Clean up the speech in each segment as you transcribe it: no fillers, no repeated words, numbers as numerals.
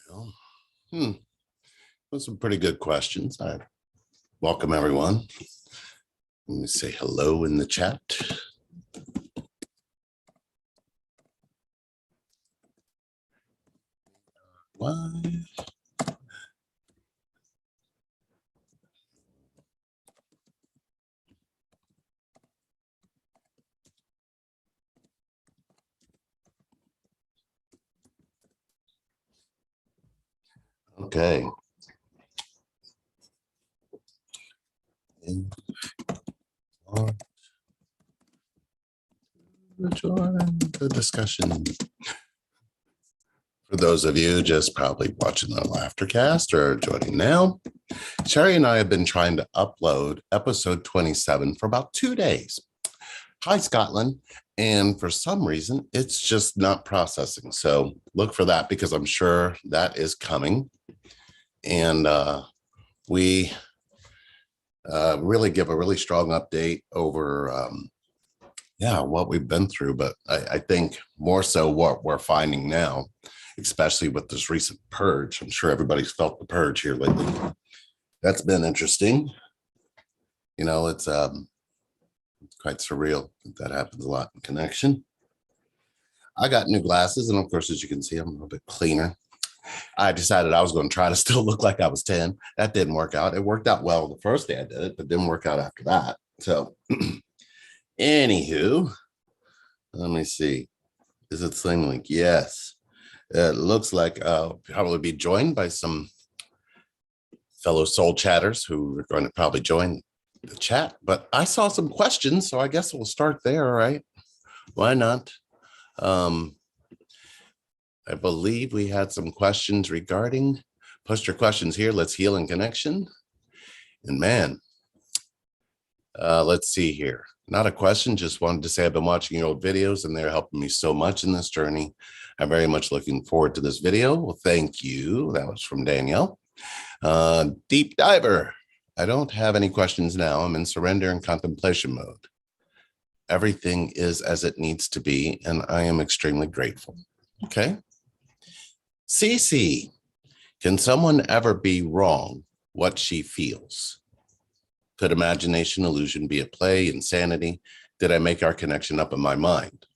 Well, those some pretty good questions. I welcome everyone. Let me say hello in the chat. Live. Okay. Join the discussion. For those of you just probably watching the Laughtercast or joining now, Sherry and I have been trying to upload episode 27 for about 2 days. Hi, Scotland. And for some reason, it's just not processing. So look for that because I'm sure that is coming. And we really give a really strong update over what we've been through. But I think more so what we're finding now, especially with this recent purge. I'm sure everybody's felt the purge here lately. That's been interesting. You know, it's quite surreal. That happens a lot in connection. I got new glasses, and of course, as you can see, I'm a little bit cleaner. I decided I was going to try to still look like I was 10. That didn't work out. It worked out well the first day I did it, but didn't work out after that. So anywho, let me see. Is it saying like, yes, it looks like I'll probably be joined by some fellow soul chatters who are going to probably join the chat, but I saw some questions, so I guess we'll start there, right? Why not? I believe we had some questions regarding, post your questions here. Let's heal in connection. And man, let's see here. Not a question, just wanted to say I've been watching your old videos and they're helping me so much in this journey. I'm very much looking forward to this video. Well, thank you. That was from Danielle. Deep diver. I don't have any questions now. I'm in surrender and contemplation mode. Everything is as it needs to be, and I am extremely grateful. Okay. Cece, can someone ever be wrong what she feels? Could imagination, illusion be at play? Insanity? Did I make our connection up in my mind?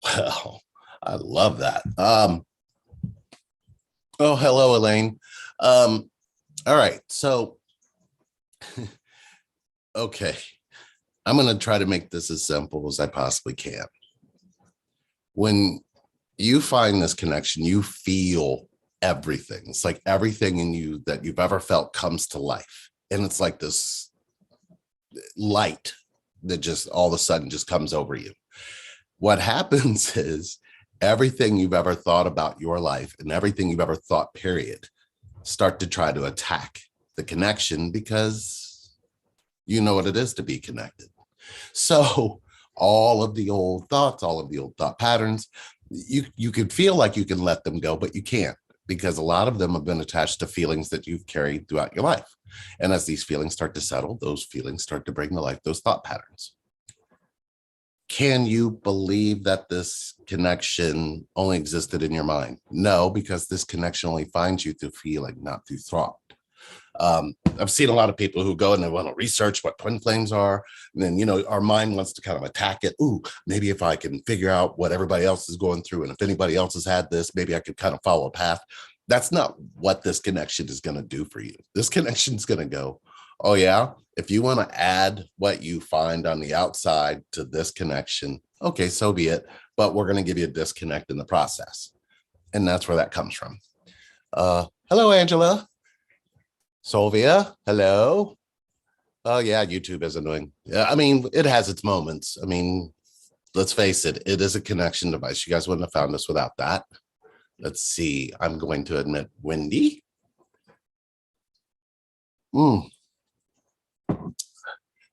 Well, I love that. Oh, hello, Elaine. All right, so, okay. I'm going to try to make this as simple as I possibly can. When you find this connection, you feel everything. It's like everything in you that you've ever felt comes to life. And it's like this light that just all of a sudden just comes over you. What happens is everything you've ever thought about your life and everything you've ever thought, period, start to try to attack the connection because you know what it is to be connected. So all of the old thoughts, all of the old thought patterns, you could feel like you can let them go, but you can't, because a lot of them have been attached to feelings that you've carried throughout your life. And as these feelings start to settle, those feelings start to bring to life those thought patterns. Can you believe that this connection only existed in your mind? No, because this connection only finds you through feeling, not through thought. I've seen a lot of people who go and they want to research what twin flames are. And then, you know, our mind wants to kind of attack it. Ooh, maybe if I can figure out what everybody else is going through, and if anybody else has had this, maybe I could kind of follow a path. That's not what this connection is going to do for you. This connection is going to go, oh yeah, if you want to add what you find on the outside to this connection, okay, so be it. But we're going to give you a disconnect in the process. And that's where that comes from. Hello, Angela. Sylvia, hello. Oh yeah, YouTube is annoying. Yeah, I mean, it has its moments. I mean, let's face it, it is a connection device. You guys wouldn't have found us without that. Let's see. I'm going to admit Wendy.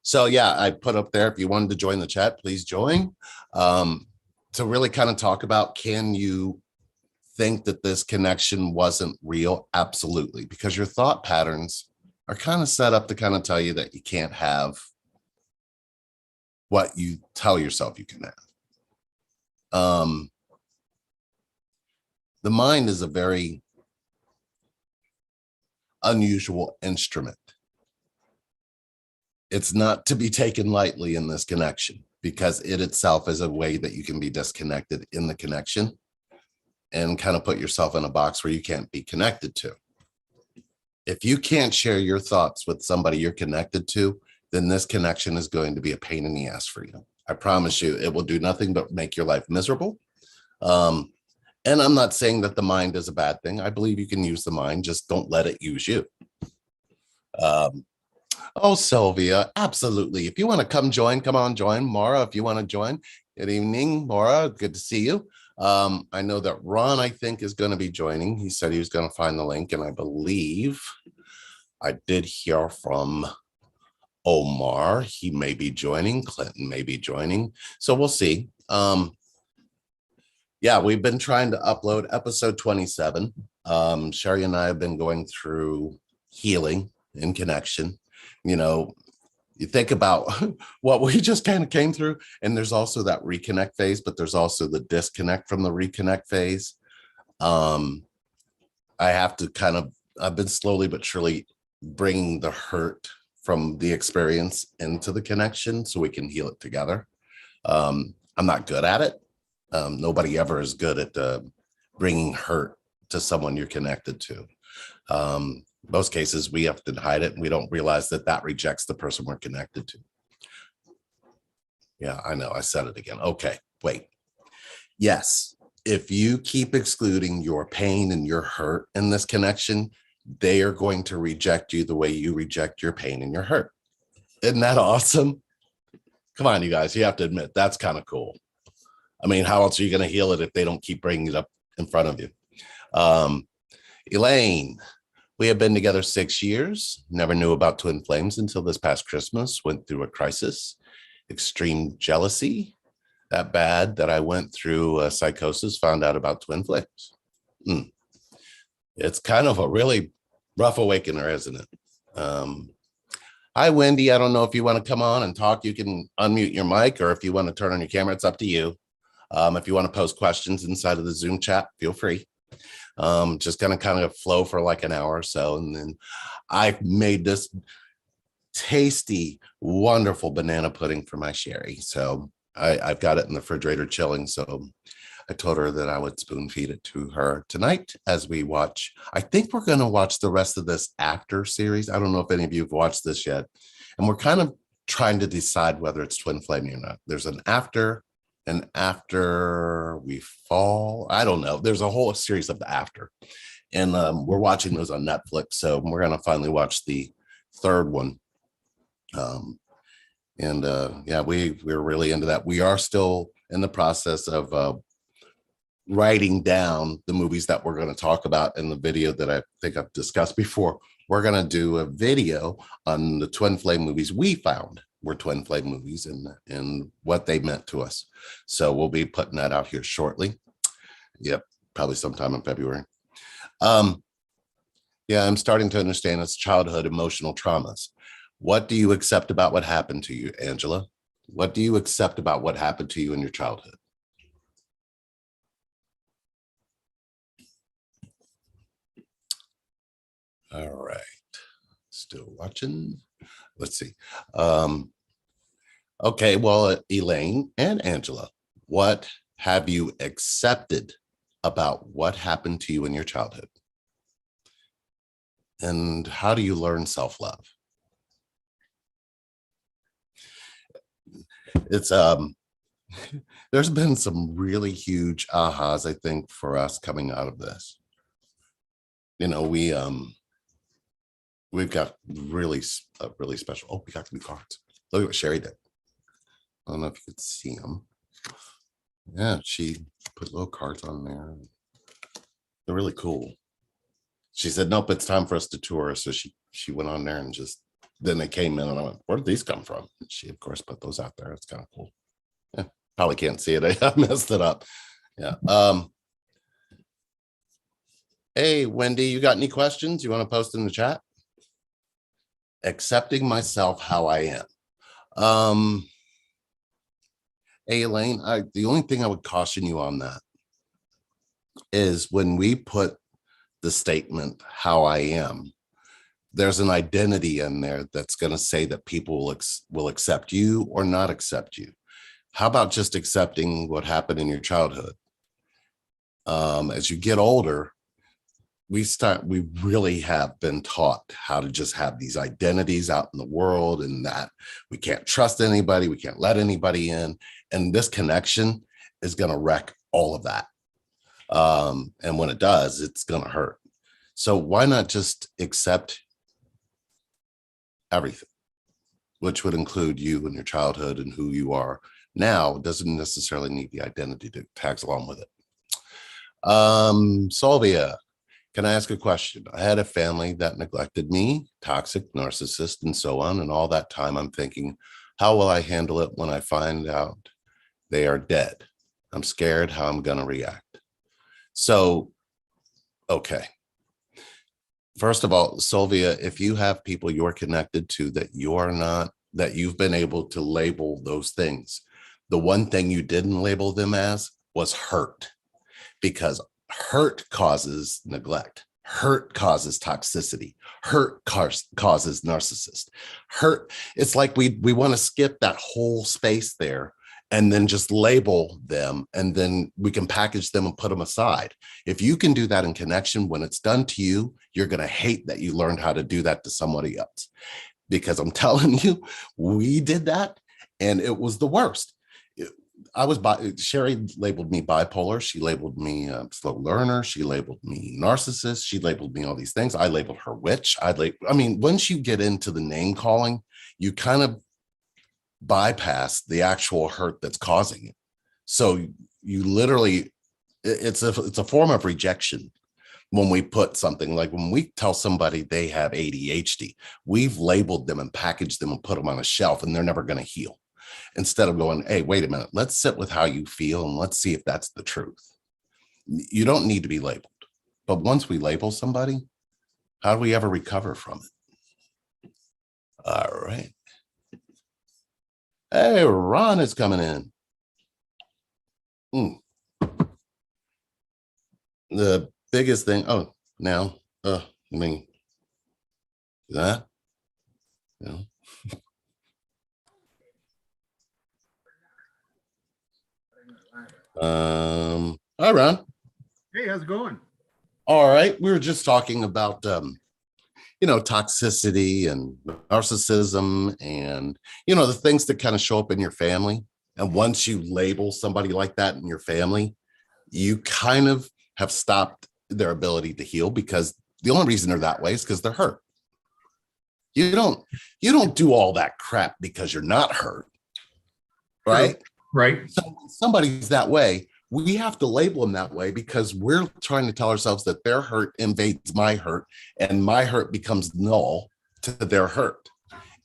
So yeah, I put up there, if you wanted to join the chat, please join. To really kind of talk about, can you think that this connection wasn't real? Absolutely, because your thought patterns are kind of set up to kind of tell you that you can't have what you tell yourself you can have. The mind is a very unusual instrument. It's not to be taken lightly in this connection, because it itself is a way that you can be disconnected in the connection and kind of put yourself in a box where you can't be connected to. If you can't share your thoughts with somebody you're connected to, then this connection is going to be a pain in the ass for you. I promise you, it will do nothing but make your life miserable. And I'm not saying that the mind is a bad thing. I believe you can use the mind, just don't let it use you. Oh, Sylvia, absolutely. If you want to come on, join. Maura, if you want to join. Good evening, Maura. Good to see you. I know that Ron, I think, is going to be joining. He said he was going to find the link, and I believe I did hear from Omar. He may be joining. Clinton may be joining. So we'll see. Yeah, we've been trying to upload episode 27. Sherry and I have been going through healing in connection. You know, you think about what we just kind of came through, and there's also that reconnect phase, but there's also the disconnect from the reconnect phase. I have to I've been slowly but surely bringing the hurt from the experience into the connection so we can heal it together. I'm not good at it. Nobody ever is good at bringing hurt to someone you're connected to. Most cases, we have to hide it, and we don't realize that that rejects the person we're connected to. Yeah, I know. I said it again. Okay, wait. Yes, if you keep excluding your pain and your hurt in this connection, they are going to reject you the way you reject your pain and your hurt. Isn't that awesome? Come on, you guys. You have to admit, that's kind of cool. I mean, how else are you going to heal it if they don't keep bringing it up in front of you? Elaine, we have been together 6 years. Never knew about twin flames until this past Christmas. Went through a crisis, extreme jealousy, that bad that I went through a psychosis, found out about twin flames. It's kind of a really rough awakener, isn't it? Hi, Wendy. I don't know if you want to come on and talk. You can unmute your mic, or if you want to turn on your camera, it's up to you. If you want to post questions inside of the Zoom chat, feel free. Just gonna kind of flow for like an hour or so, and then I made this tasty, wonderful banana pudding for my Sherry. So I've got it in the refrigerator chilling. So I told her that I would spoon feed it to her tonight as we watch. I think we're going to watch the rest of this After series. I don't know if any of you have watched this yet, and we're kind of trying to decide whether it's twin flaming or not. There's an after we fall. I don't know. There's a whole series of the After, and we're watching those on Netflix. So we're going to finally watch the third one. Yeah, we're really into that. We are still in the process of writing down the movies that we're going to talk about in the video that I think I've discussed before. We're going to do a video on the twin flame movies we found were twin flame movies and what they meant to us. So we'll be putting that out here shortly. Yep, probably sometime in February. Yeah, I'm starting to understand it's childhood emotional traumas. What do you accept about what happened to you, Angela? What do you accept about what happened to you in your childhood? All right, still watching. Let's see. Okay, well, Elaine and Angela, what have you accepted about what happened to you in your childhood? And how do you learn self-love? It's there's been some really huge ahas, I think, for us coming out of this. You know, we've got really special. Oh, we got new cards. Look at what Sherry did. I don't know if you could see them. Yeah, she put little cards on there. They're really cool. She said, nope, it's time for us to tour. So she went on there and just, then they came in and I went, where did these come from? And she, of course, put those out there. It's kind of cool. Yeah, probably can't see it. I messed it up. Yeah. Hey, Wendy, you got any questions you want to post in the chat? Accepting myself how I am. Hey, Elaine, the only thing I would caution you on that is when we put the statement, how I am, there's an identity in there that's going to say that people will accept you or not accept you. How about just accepting what happened in your childhood? As you get older, we really have been taught how to just have these identities out in the world, and that we can't trust anybody, we can't let anybody in. And this connection is going to wreck all of that. And when it does, it's going to hurt. So why not just accept everything, which would include you and your childhood and who you are now? It doesn't necessarily need the identity to tags along with it. Sylvia, can I ask a question? I had a family that neglected me, toxic, narcissist, and so on. And all that time I'm thinking, how will I handle it when I find out they are dead? I'm scared how I'm going to react. So, okay. First of all, Sylvia, if you have people you're connected to that you're not, that you've been able to label those things, the one thing you didn't label them as was hurt, because hurt causes neglect. Hurt causes toxicity. Hurt causes narcissist. Hurt, it's like we want to skip that whole space there and then just label them, and then we can package them and put them aside. If you can do that in connection, when it's done to you, you're going to hate that you learned how to do that to somebody else. Because I'm telling you, we did that and it was the worst. Sherry labeled me bipolar. She labeled me a slow learner. She labeled me narcissist. She labeled me all these things. I labeled her witch. I mean, once you get into the name calling, you kind of bypass the actual hurt that's causing it. So you literally, it's a form of rejection. When we put something, like when we tell somebody they have ADHD, we've labeled them and packaged them and put them on a shelf, and they're never going to heal. Instead of going, hey, wait a minute, let's sit with how you feel and let's see if that's the truth. You don't need to be labeled. But once we label somebody, how do we ever recover from it? All right. Hey, Ron is coming in. The biggest thing, I mean, that, you know. Hi, Ron. Hey, how's it going? All right. We were just talking about, toxicity and narcissism and, the things that kind of show up in your family. And once you label somebody like that in your family, you kind of have stopped their ability to heal, because the only reason they're that way is because they're hurt. You don't do all that crap because you're not hurt. Right? Right. So when somebody's that way, we have to label them that way, because we're trying to tell ourselves that their hurt invades my hurt and my hurt becomes null to their hurt.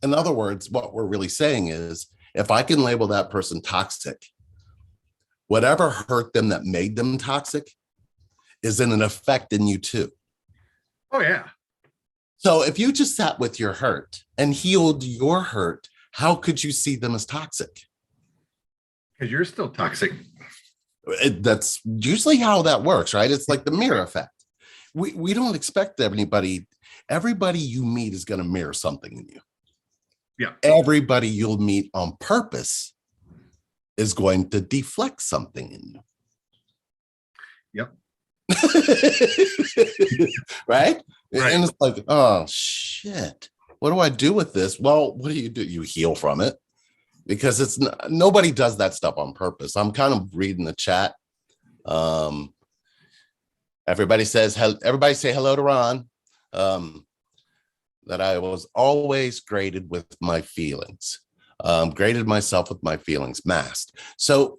In other words, what we're really saying is, if I can label that person toxic, whatever hurt them that made them toxic is in an effect in you too. Oh, yeah. So if you just sat with your hurt and healed your hurt, how could you see them as toxic? Because you're still toxic. That's usually how that works, right? It's like the mirror effect. We don't expect everybody you meet is going to mirror something in you. Yeah. Everybody you'll meet on purpose is going to deflect something in you. Yep. Right? Right. And it's like, oh shit, what do I do with this? Well, what do? You heal from it, because nobody does that stuff on purpose. I'm kind of reading the chat. Everybody say hello to Ron. That I was always graded with my feelings. Graded myself with my feelings, masked. So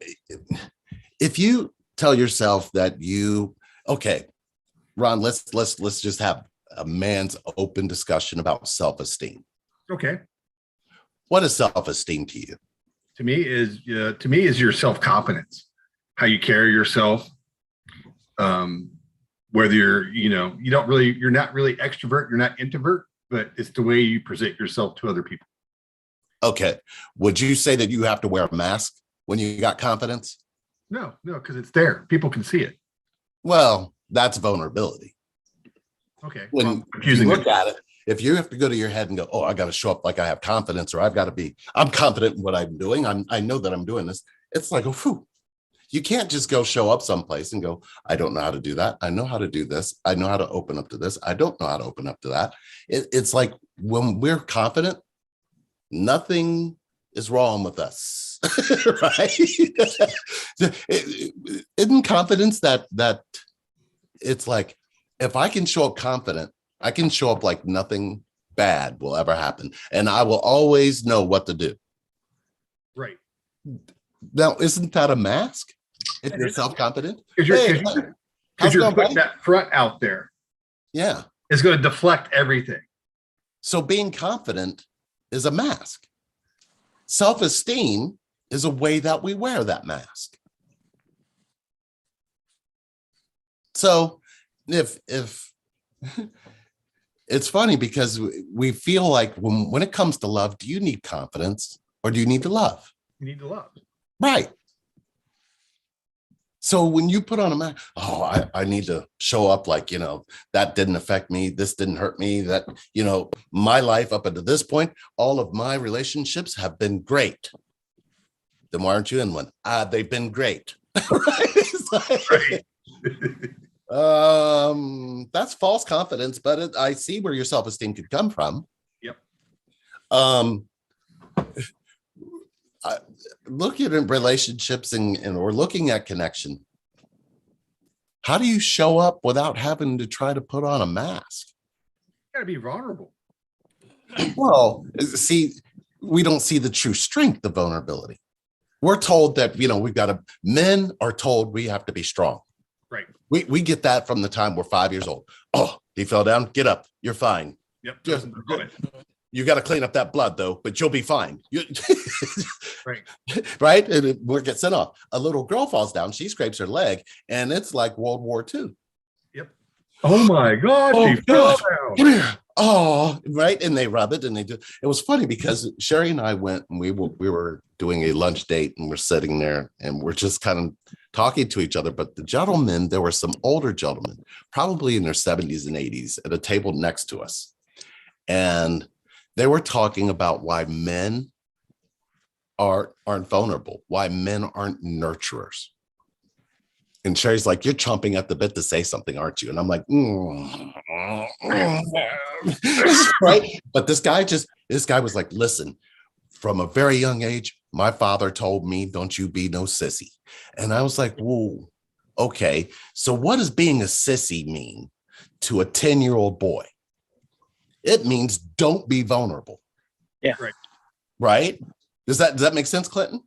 if you tell yourself that okay, Ron, let's just have a man's open discussion about self-esteem. Okay. What is self-esteem to you? To me is your self-confidence, how you carry yourself. Whether you're not really extrovert, you're not introvert, but it's the way you present yourself to other people. Okay. Would you say that you have to wear a mask when you got confidence? No, because it's there. People can see it. Well, that's vulnerability. Okay. When Well, you confusing look it. at it, if you have to go to your head and go, oh, I got to show up like I have confidence, or I'm confident in what I'm doing. I know that I'm doing this. It's like, oh, phew. You can't just go show up someplace and go, I don't know how to do that. I know how to do this. I know how to open up to this. I don't know how to open up to that. It's like when we're confident, nothing is wrong with us, right? Isn't confidence that it's like, if I can show up confident, I can show up like nothing bad will ever happen. And I will always know what to do. Right. Now, isn't that a mask? If It you're is. self-confident, Because how's it you're going, putting buddy? that front out there. Yeah. It's going to deflect everything. So being confident is a mask. Self-esteem is a way that we wear that mask. So if it's funny because we feel like when it comes to love, do you need confidence or do you need to love? You need to love. Right. So when you put on a mask, oh, I need to show up like, that didn't affect me. This didn't hurt me. That, my life up until this point, all of my relationships have been great. Then why aren't you in one? They've been great. Right? That's false confidence, but I see where your self-esteem could come from. Yep. Looking at relationships and or looking at connection, how do you show up without having to try to put on a mask? You got to be vulnerable. Well, see, we don't see the true strength of vulnerability. We're told that, men are told we have to be strong. Right. We get that from the time we're 5 years old. Oh, he fell down. Get up. You're fine. Yep. You got to clean up that blood though, but you'll be fine. Right. Right. And it gets sent off. A little girl falls down. She scrapes her leg and it's like World War II. Yep. Oh my God. Oh, She fell God. down. Come here. Oh, right. And they rub it and they do. It was funny because Sherry and I went and we were doing a lunch date and we're sitting there and we're just kind of talking to each other. But the gentlemen, there were some older gentlemen, probably in their 70s and 80s at a table next to us. And they were talking about why men aren't vulnerable, why men aren't nurturers. And Sherry's like, you're chomping at the bit to say something, aren't you? And I'm like, right. But this guy was like, listen, from a very young age, my father told me, don't you be no sissy. And I was like, whoa, okay. So what does being a sissy mean to a 10-year-old boy? It means don't be vulnerable. Yeah. Right. Does that make sense, Clinton?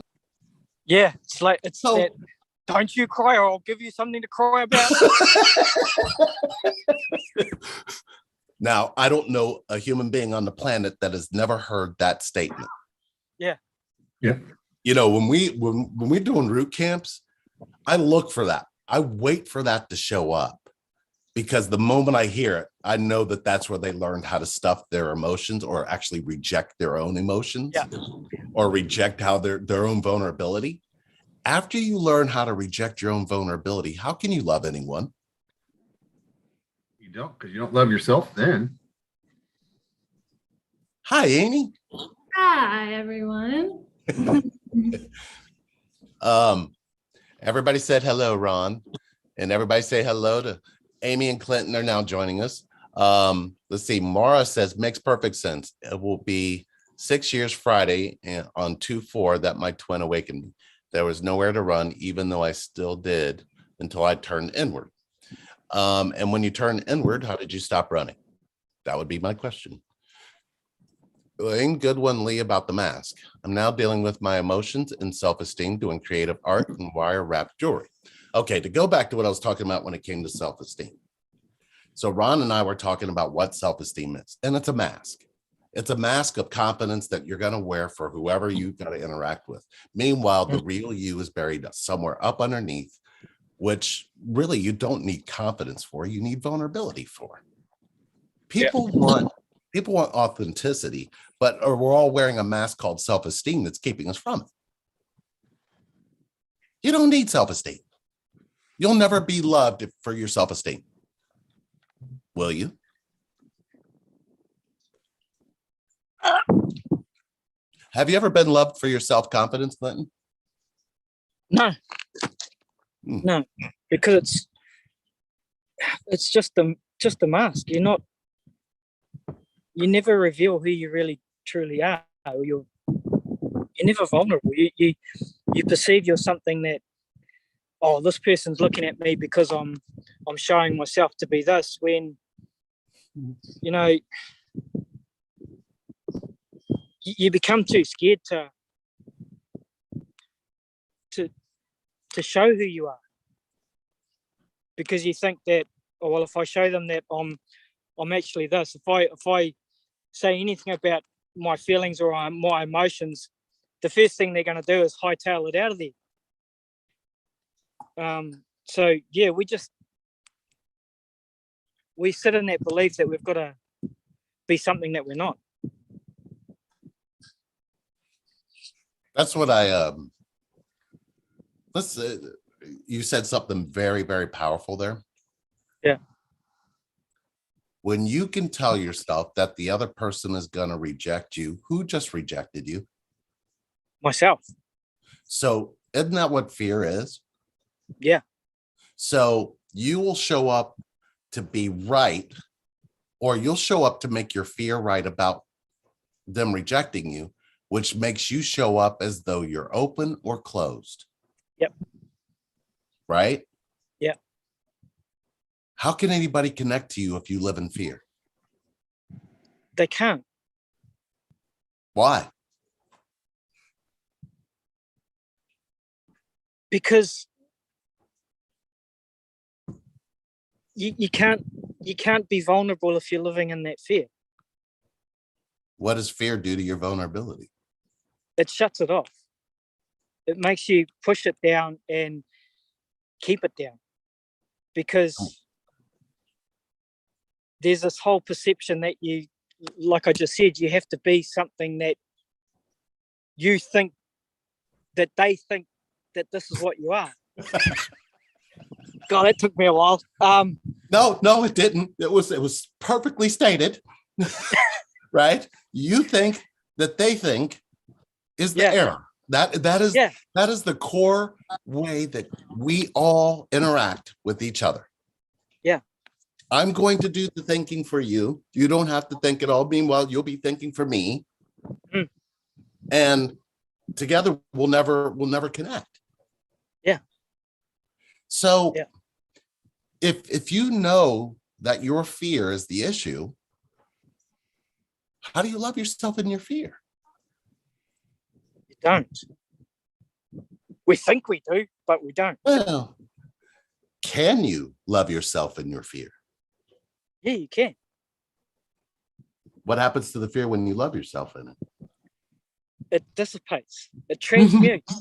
Yeah. It's like, So, that, don't you cry or I'll give you something to cry about. Now, I don't know a human being on the planet that has never heard that statement. Yeah. Yeah. When we're doing root camps, I look for that. I wait for that to show up because the moment I hear it, I know that that's where they learned how to stuff their emotions or actually reject their own emotions or reject how their own vulnerability. After you learn how to reject your own vulnerability, how can you love anyone? You don't, because you don't love yourself then. Hi, Amy. Hi, everyone. Everybody said hello, Ron, and everybody say hello to Amy and Clinton are now joining us. Let's see. Mara says makes perfect sense. It will be 6 years Friday and on 2/4 that my twin awakened me. There was nowhere to run, even though I still did until I turned inward. And when you turn inward, how did you stop running? That would be my question. Good one, Lee, about the mask. I'm now dealing with my emotions and self-esteem, doing creative art and wire wrapped jewelry. Okay, to go back to what I was talking about when it came to self-esteem. So Ron and I were talking about what self-esteem is, and it's a mask. It's a mask of confidence that you're going to wear for whoever you've got to interact with. Meanwhile, the real you is buried somewhere up underneath, which really you don't need confidence for. You need vulnerability for. People want authenticity, but we're all wearing a mask called self-esteem that's keeping us from it. You don't need self-esteem. You'll never be loved for your self-esteem. Will you? Have you ever been loved for your self-confidence, Clinton? No, Hmm. no, because it's just a mask. You never reveal who you really truly are. Or you're never vulnerable. You perceive you're something that, oh, this person's looking at me because I'm showing myself to be this, when you become too scared to show who you are, because you think that, oh well, if I show them that I'm actually this, if I say anything about my feelings or my emotions, the first thing they're going to do is hightail it out of there. So yeah, we sit in that belief that we've got to be something that we're not. That's what you said something very, very powerful there. Yeah. When you can tell yourself that the other person is going to reject you, who just rejected you? Myself. So isn't that what fear is? Yeah. So you will show up to be right, or you'll show up to make your fear right about them rejecting you, which makes you show up as though you're open or closed. Yep. Right? Yeah. How can anybody connect to you if you live in fear? They can't. Why? Because you can't be vulnerable if you're living in that fear. What does fear do to your vulnerability? It shuts it off. It makes you push it down and keep it down, because there's this whole perception that you, like I just said, you have to be something that you think, that they think that this is what you are. God, that took me a while. No, it didn't. It was perfectly stated. Right? You think that they think is the error. That is the core way that we all interact with each other. Yeah. I'm going to do the thinking for you. You don't have to think it all. Meanwhile, you'll be thinking for me. Mm. And together we'll never connect. Yeah. So if you know that your fear is the issue, how do you love yourself in your fear? You don't. We think we do, but we don't. Well, can you love yourself in your fear? Yeah, you can. What happens to the fear when you love yourself in it? It dissipates. It transmutes.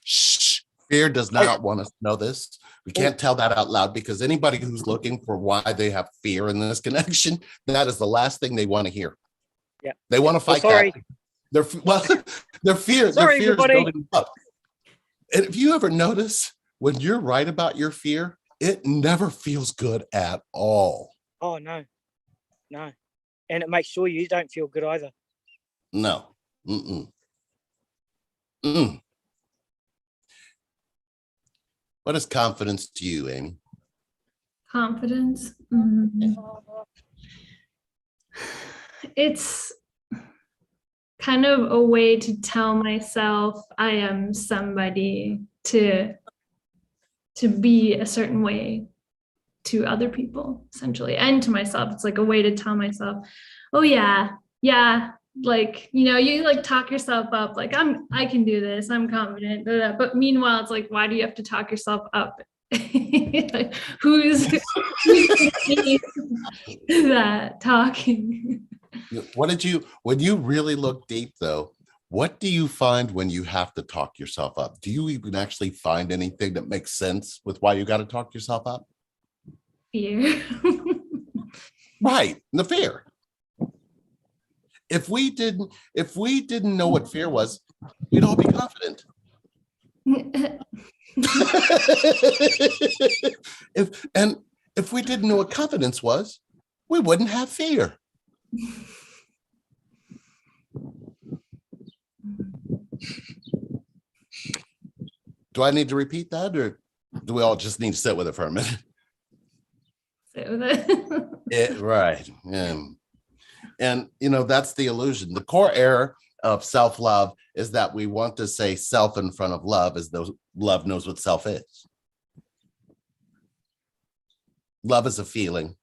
Shh. Fear does not want us to know this. We can't tell that out loud, because anybody who's looking for why they have fear in this connection, that is the last thing they want to hear. Yeah. They want to fight sorry. that. Their fear Sorry, is everybody. building up. And if you ever notice, when you're right about your fear, it never feels good at all. Oh, no. No. And it makes sure you don't feel good either. No. Mm-mm. Mm. What is confidence to you, Amy? Confidence. It's kind of a way to tell myself I am somebody, to be a certain way to other people, essentially, and to myself. It's like a way to tell myself, oh yeah, like, you like talk yourself up, like I can do this, I'm confident, but meanwhile it's like, why do you have to talk yourself up? Like, who's that talking? When you really look deep though, what do you find when you have to talk yourself up? Do you even actually find anything that makes sense with why you got to talk yourself up? Fear. Right, the fear. If we didn't know what fear was, we'd all be confident. If we didn't know what confidence was, we wouldn't have fear. Do I need to repeat that, or do we all just need to sit with it for a minute? Sit with it. Right. And that's the illusion. The core error of self-love is that we want to say self in front of love, as though love knows what self is. Love is a feeling.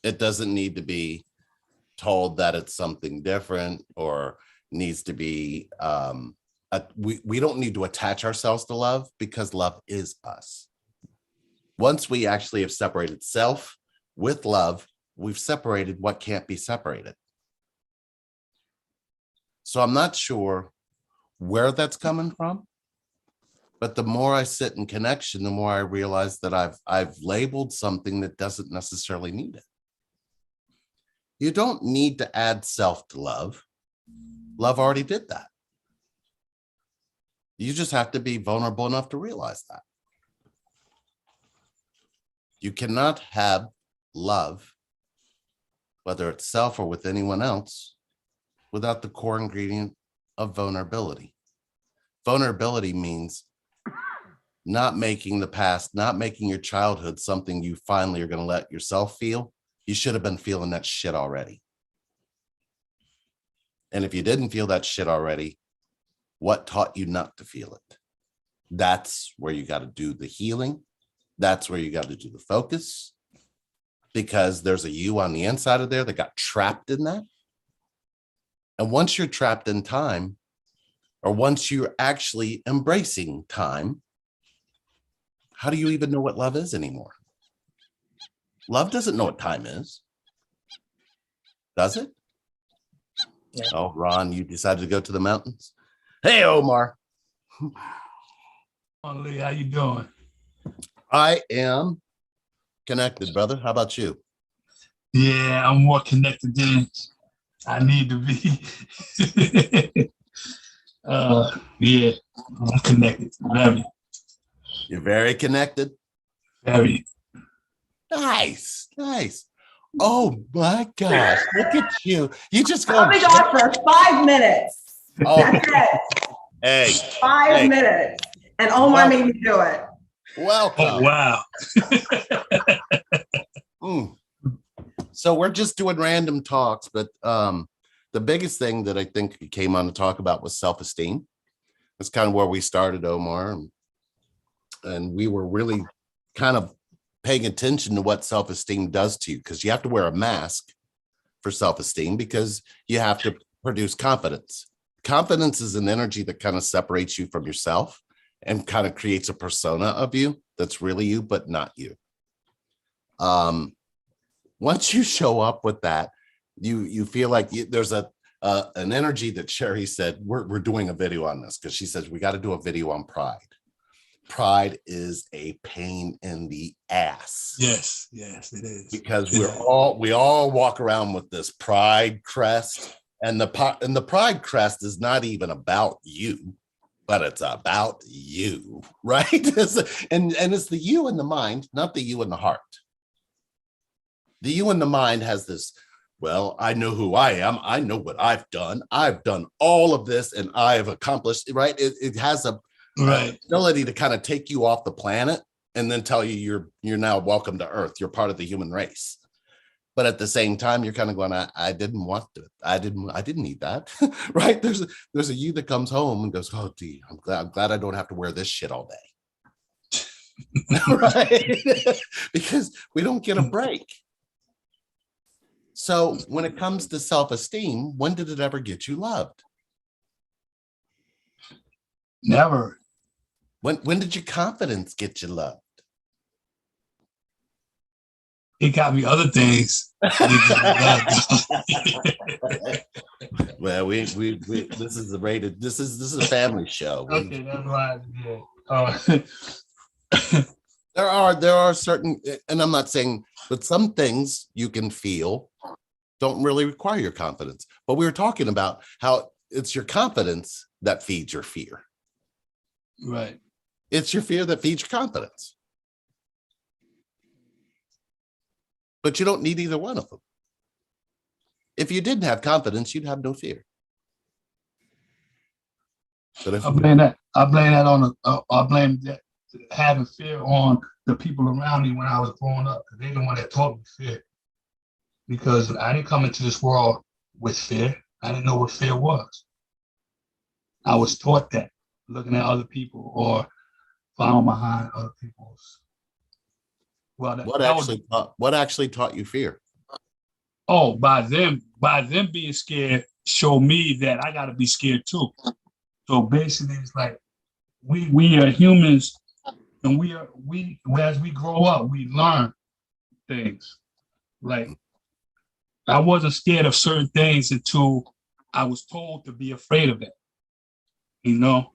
It doesn't need to be told that it's something different or needs to be, we don't need to attach ourselves to love, because love is us. Once we actually have separated self with love, we've separated what can't be separated. So I'm not sure where that's coming from, but the more I sit in connection, the more I realize that I've labeled something that doesn't necessarily need it. You don't need to add self to love. Love already did that. You just have to be vulnerable enough to realize that. You cannot have love, whether it's self or with anyone else, without the core ingredient of vulnerability. Vulnerability means not making the past, not making your childhood something you finally are going to let yourself feel. You should have been feeling that shit already. And if you didn't feel that shit already, what taught you not to feel it? That's where you got to do the healing. That's where you got to do the focus, because there's a you on the inside of there that got trapped in that. And once you're trapped in time, or once you're actually embracing time, how do you even know what love is anymore? Love doesn't know what time is. Does it? Yeah. Oh, Ron, you decided to go to the mountains? Hey, Omar. Oh, Lee, how you doing? I am connected, brother. How about you? Yeah, I'm more connected than I need to be. Yeah, I'm connected. Very, You're very connected. very. Nice, nice. Oh my gosh, look at you. You just go. I'll be gone for 5 minutes. Oh, That's it. hey, 5 hey. minutes. And Omar made me do it. Welcome. Oh, wow. So we're just doing random talks, but the biggest thing that I think we came on to talk about was self-esteem. That's kind of where we started, Omar. And we were really kind of paying attention to what self-esteem does to you, because you have to wear a mask for self-esteem, because you have to produce confidence. Confidence is an energy that kind of separates you from yourself and kind of creates a persona of you that's really you, but not you. Once you show up with that, you feel like there's an energy that Sherry said, we're doing a video on this, because she says we got to do a video on pride. Pride is a pain in the ass. Yes, yes, it is. Because we all walk around with this pride crest, and the pride crest is not even about you, but it's about you, right? and it's the you in the mind, not the you in the heart. The you in the mind has this, well, I know who I am. I know what I've done. I've done all of this and I've accomplished, right? It has a ability to kind of take you off the planet and then tell you you're now welcome to Earth. You're part of the human race. But at the same time, you're kind of going, I didn't want to. I didn't need that, right? There's a you that comes home and goes, oh, gee, I'm glad I don't have to wear this shit all day. Right? Because we don't get a break. So when it comes to self-esteem, when did it ever get you loved? Never. When did your confidence get you loved? It got me other things. Well, we this is a rated, this is a family show. Okay, that's why I did. There are certain, and I'm not saying, but some things you can feel don't really require your confidence. But we were talking about how it's your confidence that feeds your fear. Right. It's your fear that feeds your confidence. But you don't need either one of them. If you didn't have confidence, you'd have no fear. But if I blame that. I blame that on I blame that having fear on the people around me when I was growing up. They're the one that taught me fear. Because I didn't come into this world with fear. I didn't know what fear was. I was taught that, looking at other people or following behind other people's. Well, what actually taught you fear? Oh, by them being scared, show me that I gotta be scared too. So basically, it's like we are humans, and we as we grow up, we learn things. Like I wasn't scared of certain things until I was told to be afraid of it. You know,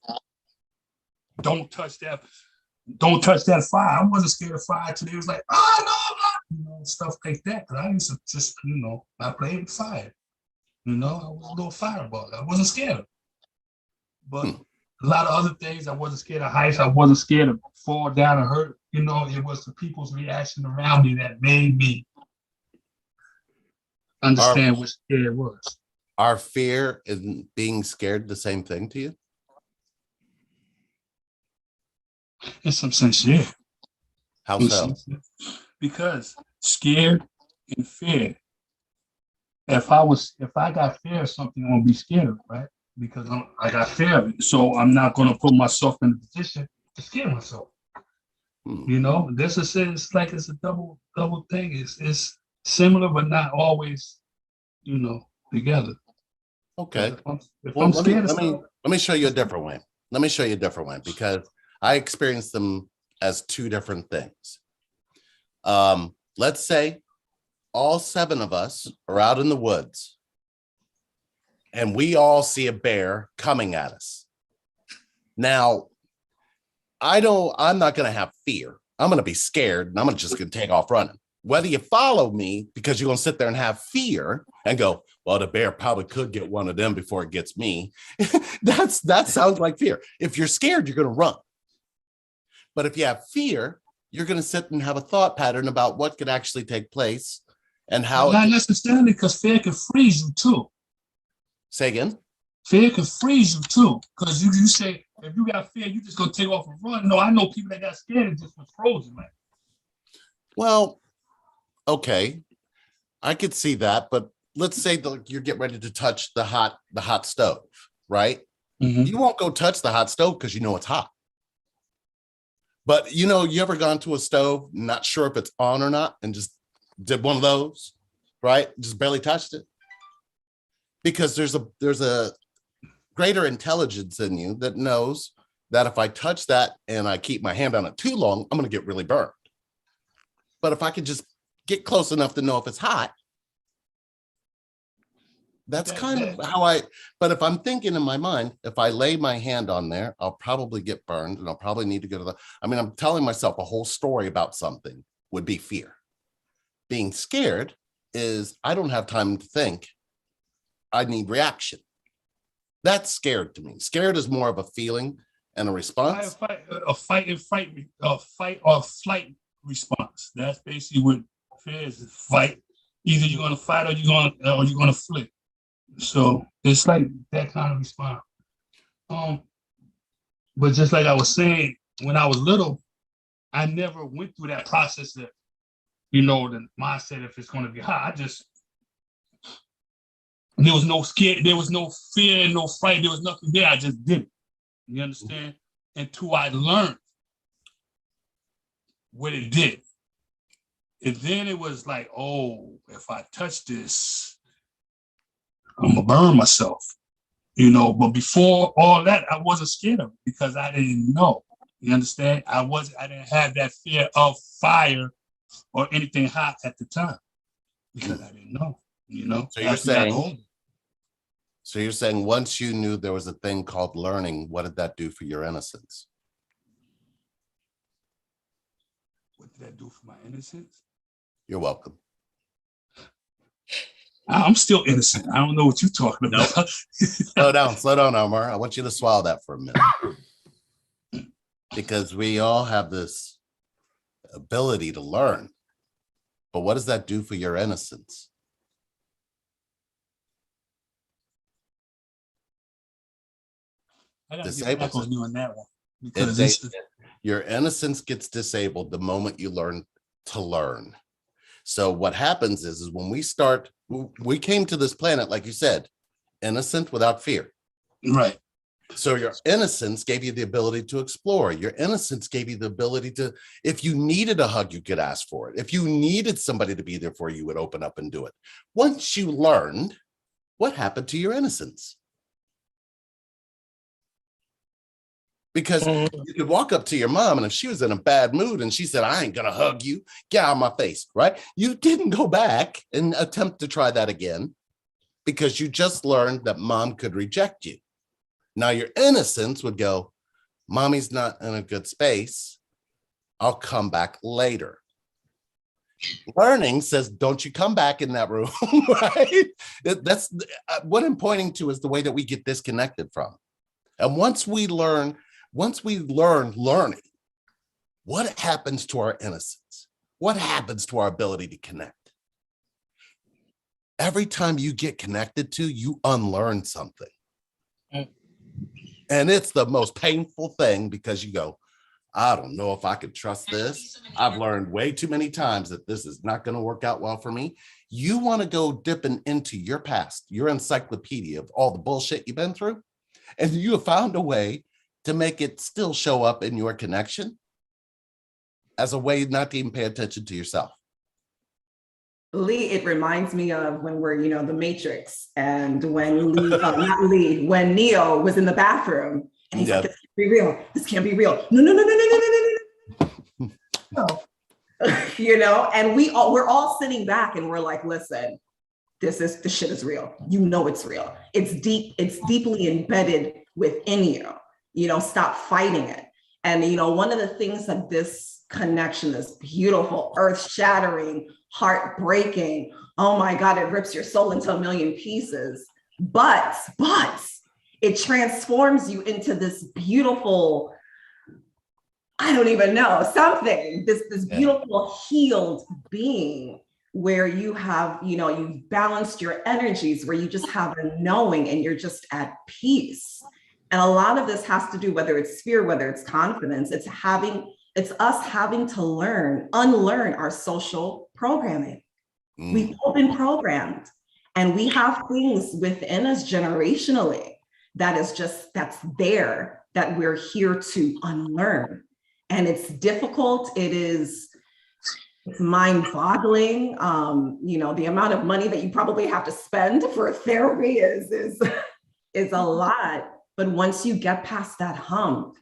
don't touch that fire. I wasn't scared of fire until they was like, oh no, you know, stuff like that. Cause I used to just, you know, I played with fire. You know, I was a little fireball. I wasn't scared of it. But a lot of other things, I wasn't scared of heights. I wasn't scared of fall down and hurt. You know, it was the people's reaction around me that made me understand what scared was. Are fear and being scared the same thing to you? In some sense, yeah. How so? Because scared and fear. If I got fear of something, I'm gonna be scared of it, right? Because I got fear of it. So I'm not gonna put myself in a position to scare myself. You know, this is it's like it's a double thing. It's similar but not always, you know, together. Okay. If I'm scared of let me show you a different way. Let me show you a different way because I experience them as two different things. Let's say all 7 of us are out in the woods and we all see a bear coming at us. Now, I'm not going to have fear. I'm going to be scared and I'm just going to take off running. Whether you follow me because you're going to sit there and have fear and go, well, the bear probably could get one of them before it gets me. That sounds like fear. If you're scared, you're going to run. But if you have fear, you're going to sit and have a thought pattern about what could actually take place and how. Not necessarily, because fear can freeze you too. Say again? Fear can freeze you too. Because you say, if you got fear, you just going to take off and run. No, I know people that got scared and just was frozen. Like. Well, okay. I could see that. But let's say you're getting ready to touch the hot stove, right? Mm-hmm. You won't go touch the hot stove because you know it's hot. But, you know, you ever gone to a stove, not sure if it's on or not, and just did one of those, right? Just barely touched it. Because there's a greater intelligence in you that knows that if I touch that and I keep my hand on it too long, I'm going to get really burned. But if I could just get close enough to know if it's hot, that's kind of how but if I'm thinking in my mind, if I lay my hand on there, I'll probably get burned and I'll probably need to go to I'm telling myself a whole story about something would be fear. Being scared is I don't have time to think. I need reaction. That's scared to me. Scared is more of a feeling and a response. A fight or flight response. That's basically what fear is. Fight. Either you're going to fight or you're going to flee. So it's like that kind of response. But just like I was saying, when I was little, I never went through that process of, you know, the mindset if it's going to be hot. There was no scare, there was no fear, no fright, there was nothing there. I just did it. You understand? Until I learned what it did. And then it was like, oh, if I touch this, I'm gonna burn myself, you know. But before all that, I wasn't scared of it because I didn't know. You understand? I didn't have that fear of fire or anything hot at the time because I didn't know. You know. So you're saying once you knew there was a thing called learning, what did that do for your innocence? What did that do for my innocence? You're welcome. I'm still innocent. I don't know what you're talking about. Slow down, Omar. I want you to swallow that for a minute. because we all have this ability to learn. But what does that do for your innocence? I gotta get Disables back on it. you on that one It because this they- is your innocence gets disabled the moment you learn to learn. So what happens is when we came to this planet, like you said, innocent without fear. right. So your innocence gave you the ability to explore. Your innocence gave you the ability to, if you needed a hug, you could ask for it. If you needed somebody to be there for you, you would open up and do it. Once you learned, what happened to your innocence? Because you could walk up to your mom, and if she was in a bad mood and she said, I ain't gonna hug you, get out of my face, right? You didn't go back and attempt to try that again because you just learned that mom could reject you. Now your innocence would go, mommy's not in a good space. I'll come back later. Learning says, don't you come back in that room, right? That's what I'm pointing to is the way that we get disconnected from. And once we learn learning, what happens to our innocence? What happens to our ability to connect? Every time you get connected to, you unlearn something. And it's the most painful thing because you go, I don't know if I could trust this. I've learned way too many times that this is not going to work out well for me. You want to go dipping into your past, your encyclopedia of all the bullshit you've been through, and you have found a way to make it still show up in your connection as a way not to even pay attention to yourself. Lee, it reminds me of when we're, the Matrix, and when when Neo was in the bathroom and he's like, this can't be real. This can't be real. No, no, no, no, no, no, no, no, no. And we're all sitting back and we're like, listen, this shit is real. It's real. It's deeply embedded within you. Stop fighting it. And, one of the things that this connection, this beautiful, earth-shattering, heartbreaking, oh my God, it rips your soul into a million pieces. But it transforms you into this beautiful, I don't even know, something, this beautiful healed being where you have, you've balanced your energies, where you just have a knowing and you're just at peace. And a lot of this has to do, whether it's fear, whether it's confidence, it's us having to unlearn our social programming. We've all been programmed, and we have things within us generationally that's there that we're here to unlearn. And it's difficult. It's mind-boggling. The amount of money that you probably have to spend for therapy is a lot. But once you get past that hump,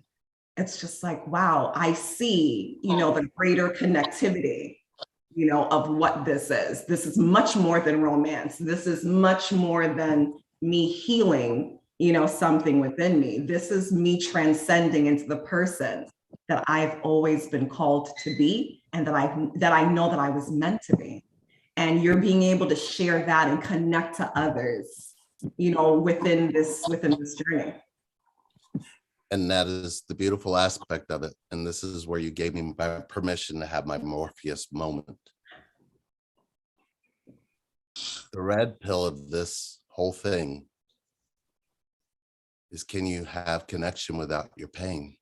it's just like, wow, I see, the greater connectivity, of what this is. This is much more than romance. This is much more than me healing, something within me. This is me transcending into the person that I've always been called to be, and that I know that I was meant to be. And you're being able to share that and connect to others, within this journey. And that is the beautiful aspect of it. And this is where you gave me my permission to have my Morpheus moment. The red pill of this whole thing is, can you have connection without your pain?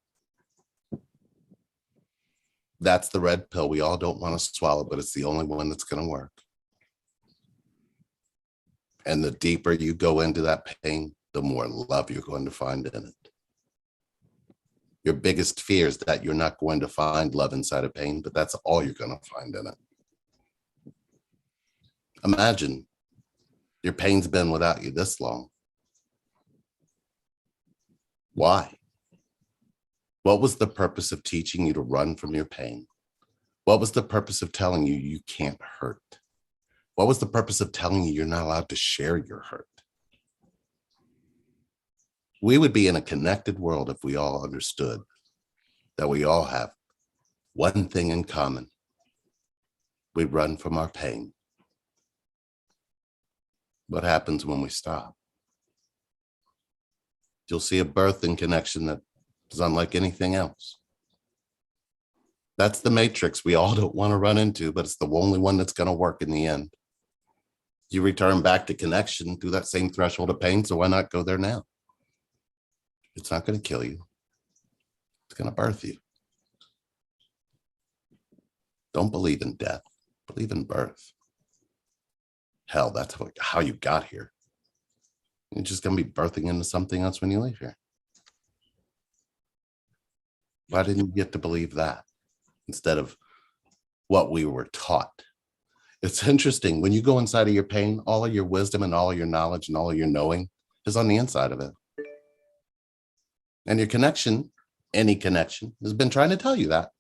That's the red pill we all don't want to swallow, but it's the only one that's going to work. And the deeper you go into that pain, the more love you're going to find in it. Your biggest fear is that you're not going to find love inside of pain, but that's all you're going to find in it. Imagine your pain's been without you this long. Why? What was the purpose of teaching you to run from your pain? What was the purpose of telling you you can't hurt? What was the purpose of telling you you're not allowed to share your hurt? We would be in a connected world if we all understood that we all have one thing in common. We run from our pain. What happens when we stop? You'll see a birth and connection that is unlike anything else. That's the matrix we all don't want to run into, but it's the only one that's going to work in the end. You return back to connection through that same threshold of pain. So why not go there now? It's not going to kill you. It's going to birth you. Don't believe in death. Believe in birth. Hell, that's how you got here. You're just going to be birthing into something else when you leave here. Why didn't you get to believe that instead of what we were taught? It's interesting. When you go inside of your pain, all of your wisdom and all of your knowledge and all of your knowing is on the inside of it. And your connection, any connection, has been trying to tell you that.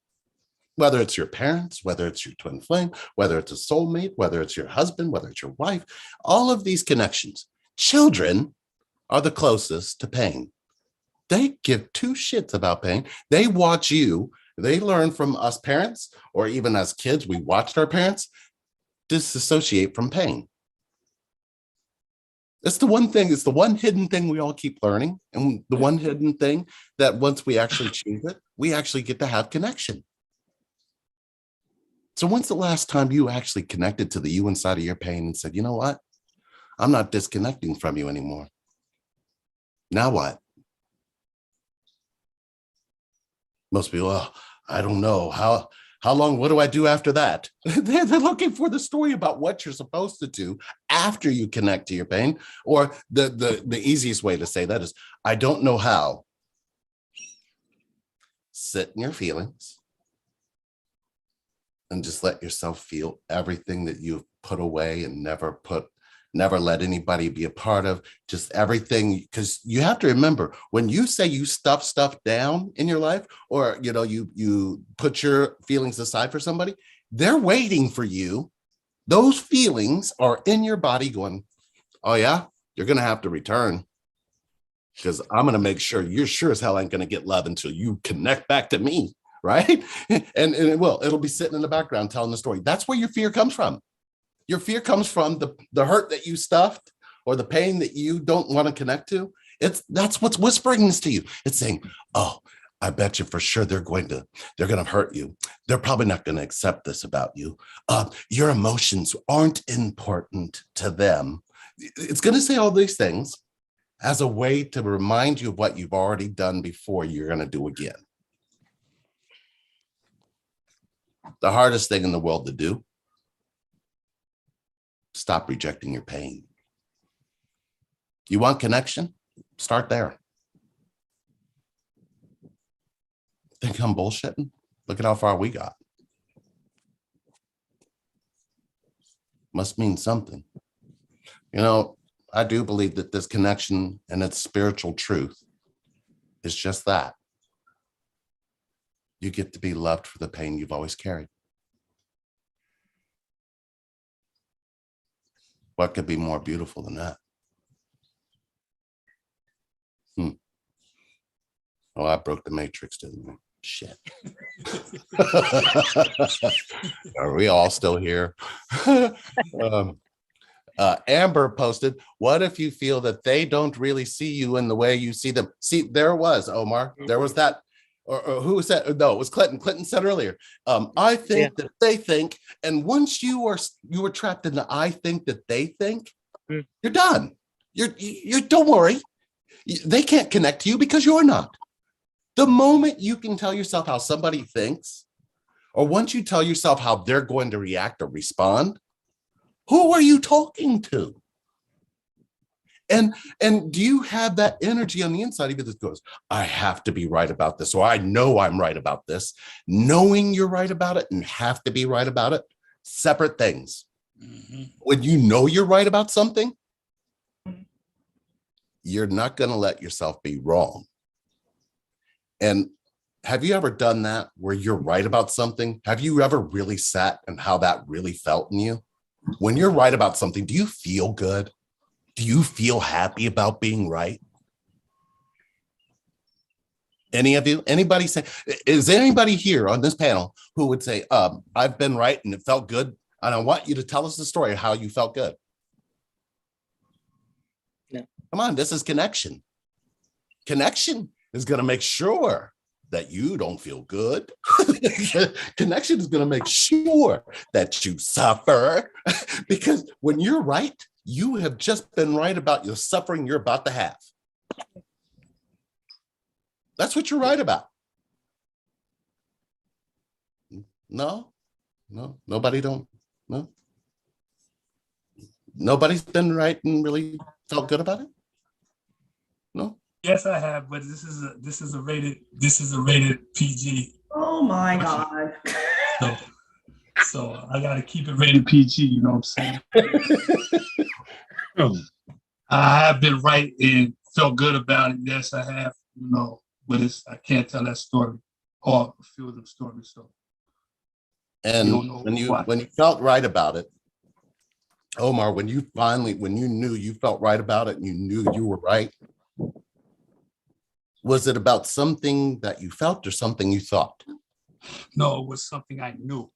Whether it's your parents, whether it's your twin flame, whether it's a soulmate, whether it's your husband, whether it's your wife, all of these connections. Children are the closest to pain. They give two shits about pain. They watch you. They learn from us parents, or even as kids, we watched our parents disassociate from pain. It's the one thing, it's the one hidden thing we all keep learning. And the one hidden thing that once we actually choose it, we actually get to have connection. So when's the last time you actually connected to the you inside of your pain and said, you know what? I'm not disconnecting from you anymore. Now what? Most people, oh, I don't know. How long, what do I do after that? They're looking for the story about what you're supposed to do after you connect to your pain. Or the easiest way to say that is, I don't know how. Sit in your feelings and just let yourself feel everything that you've put away and never let anybody be a part of, just everything. Because you have to remember, when you say you stuff stuff down in your life, or you put your feelings aside for somebody, they're waiting for you. Those feelings are in your body going, oh yeah, you're gonna have to return, because I'm gonna make sure you're sure as hell ain't gonna get love until you connect back to me, right? And it'll be sitting in the background telling the story. That's where your fear comes from. Your fear comes from the hurt that you stuffed, or the pain that you don't want to connect to. That's what's whispering this to you. It's saying, oh, I bet you for sure they're going to hurt you. They're probably not going to accept this about you. Your emotions aren't important to them. It's going to say all these things as a way to remind you of what you've already done before you're going to do again. The hardest thing in the world to do, stop rejecting your pain. You want connection? Start there. Think I'm bullshitting? Look at how far we got. Must mean something. I do believe that this connection and its spiritual truth is just that. You get to be loved for the pain you've always carried. What could be more beautiful than that? Oh, I broke the matrix, didn't I? Shit. Are we all still here? Amber posted, what if you feel that they don't really see you in the way you see them? See, there was, Omar. There was that. Or who said? No, it was Clinton. Clinton said earlier, I think that they think. And once you were trapped in the I think that they think, you're done. You're don't worry. They can't connect to you because you're not. The moment you can tell yourself how somebody thinks, or once you tell yourself how they're going to react or respond, who are you talking to? And do you have that energy on the inside of you that goes, I have to be right about this, or I know I'm right about this? Knowing you're right about it and have to be right about it, separate things. Mm-hmm. When you know you're right about something, you're not going to let yourself be wrong. And have you ever done that where you're right about something? Have you ever really sat and how that really felt in you? When you're right about something, do you feel good? Do you feel happy about being right? Any of you? Anybody say, is there anybody here on this panel who would say, I've been right and it felt good, and I want you to tell us the story of how you felt good? No. Come on, this is connection. Connection is going to make sure that you don't feel good. Connection is going to make sure that you suffer, because when you're right, you have just been right about your suffering you're about to have. That's what you're right about. No, nobody don't. No, nobody's been right and really felt good about it. No. Yes, I have, but this is a rated PG. Oh my God. So I gotta keep it rated PG, you know what I'm saying? I have been right and felt good about it. Yes, I have, you know, but I can't tell that story or a few of them stories. So And don't know when you felt right about it, Omar, when you knew you felt right about it and you knew you were right, was it about something that you felt or something you thought? No, it was something I knew.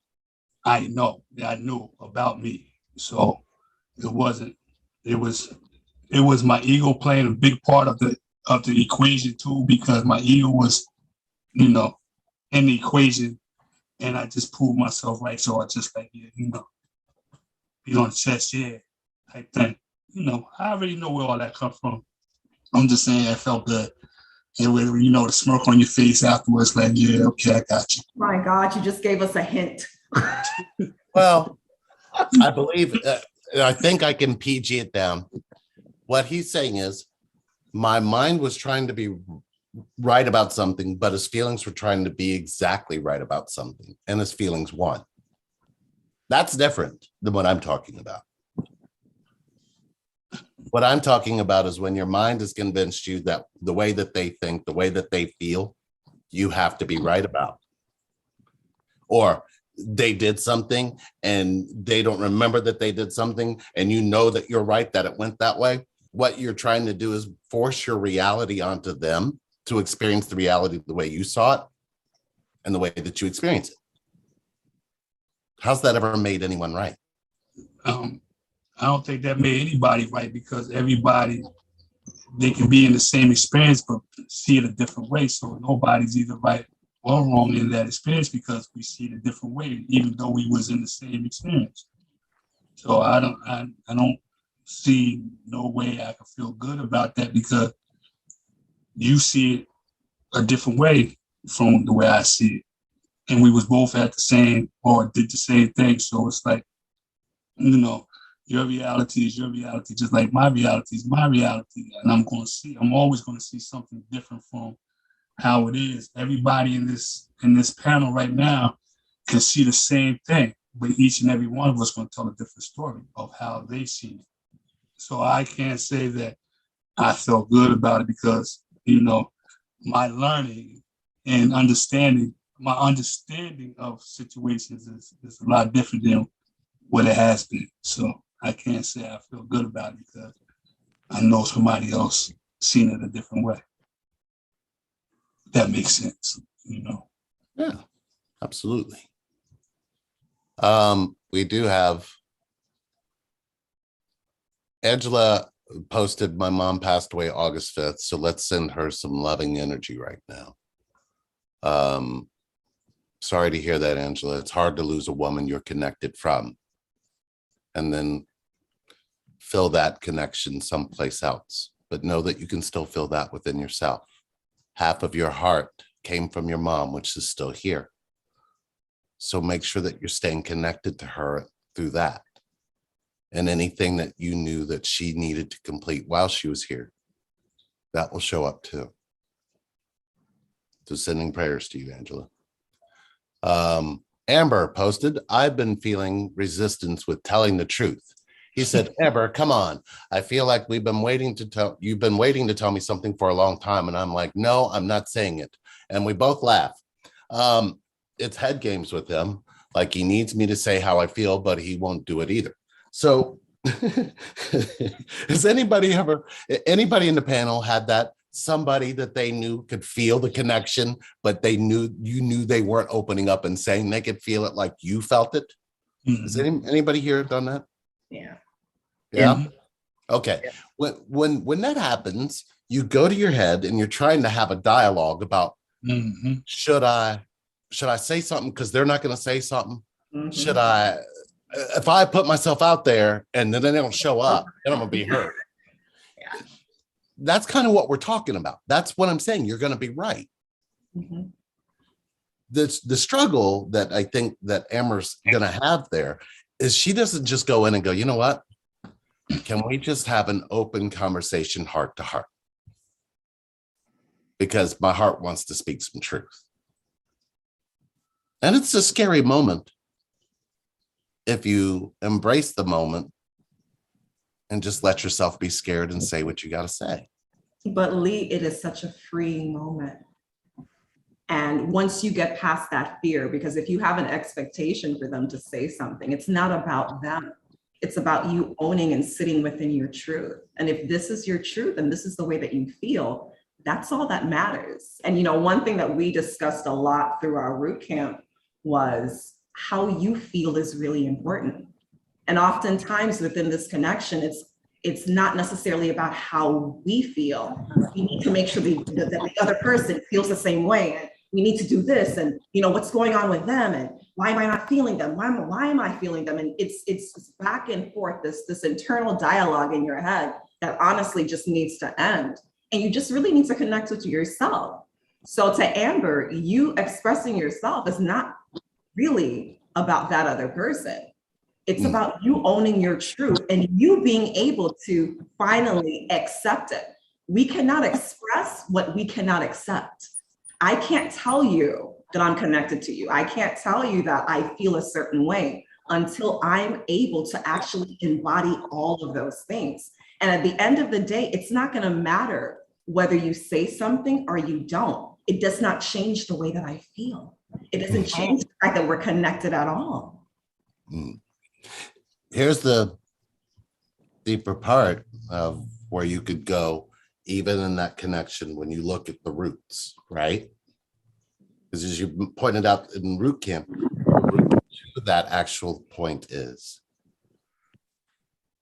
I knew about me. So it wasn't, it was my ego playing a big part of the equation too, because my ego was, you know, in the equation, and I just proved myself right. So I just like, yeah, you know, beat on the chest, yeah, type thing. You know, I already know where all that comes from. I'm just saying it felt good. And with, you know, the smirk on your face afterwards, like, yeah, okay, I got you. My God, you just gave us a hint. Well, I believe, I think I can PG it down. What he's saying is, my mind was trying to be right about something, but his feelings were trying to be exactly right about something, and his feelings won. That's different than what I'm talking about. What I'm talking about is when your mind has convinced you that the way that they think, the way that they feel, you have to be right about. Or they did something and they don't remember that they did something, and you know that you're right, that it went that way. What you're trying to do is force your reality onto them to experience the reality the way you saw it and the way that you experience it. How's that ever made anyone right? I don't think that made anybody right, because everybody, they can be in the same experience but see it a different way. So nobody's either right or wrong in that experience, because we see it a different way, even though we was in the same experience. So I don't see no way I can feel good about that, because you see it a different way from the way I see it. And we was both at the same, or did the same thing. So it's like, you know, your reality is your reality, just like my reality is my reality. And I'm always going to see something different from how it is. Everybody in this panel right now can see the same thing, but each and every one of us going to tell a different story of how they see it. So I can't say that I felt good about it, because, you know, my learning and understanding of situations is a lot different than what it has been. So I can't say I feel good about it, because I know somebody else seen it a different way. That makes sense, you know. Yeah, absolutely. We do have Angela posted, my mom passed away August 5th, so let's send her some loving energy right now. Sorry to hear that, Angela. It's hard to lose a woman you're connected from and then feel that connection someplace else, but know that you can still feel that within yourself. Half of your heart came from your mom, which is still here. So make sure that you're staying connected to her through that. And anything that you knew that she needed to complete while she was here, that will show up too. So sending prayers to you, Angela. Amber posted, I've been feeling resistance with telling the truth. He said, Amber, come on. I feel like you've been waiting to tell me something for a long time. And I'm like, no, I'm not saying it. And we both laugh. It's head games with him. Like, he needs me to say how I feel, but he won't do it either. So has anybody in the panel had that? Somebody that they knew could feel the connection, but you knew they weren't opening up and saying they could feel it like you felt it? Mm-hmm. Has anybody here done that? Yeah. Yeah. Mm-hmm. Okay. Yeah. When that happens, you go to your head and you're trying to have a dialogue about Mhm. Should I say something because they're not going to say something? Mhm. Should I, if I put myself out there and then they don't show up, then I'm going to be hurt. Yeah. That's kind of what we're talking about. That's what I'm saying. You're going to be right. Mhm. The struggle that I think that Amber's going to have there is she doesn't just go in and go, you know what? Can we just have an open conversation heart to heart? Because my heart wants to speak some truth. And it's a scary moment if you embrace the moment and just let yourself be scared and say what you got to say. But Lee, it is such a freeing moment. And once you get past that fear, because if you have an expectation for them to say something, it's not about them. It's about you owning and sitting within your truth. And if this is your truth and this is the way that you feel, that's all that matters. And, you know, one thing that we discussed a lot through our root camp was how you feel is really important. And oftentimes within this connection, it's not necessarily about how we feel. We need to make sure that the other person feels the same way. And we need to do this, and you know what's going on with them, and why am I not feeling them? Why am I feeling them? And it's back and forth, this internal dialogue in your head that honestly just needs to end. And you just really need to connect with yourself. So to Amber, you expressing yourself is not really about that other person. It's about you owning your truth and you being able to finally accept it. We cannot express what we cannot accept. I can't tell you that I'm connected to you. I can't tell you that I feel a certain way until I'm able to actually embody all of those things. And at the end of the day, it's not going to matter whether you say something or you don't. It does not change the way that I feel. It doesn't change the fact that we're connected at all. Here's the deeper part of where you could go, even in that connection, when you look at the roots, right? Because as you pointed out in root camp, that actual point is,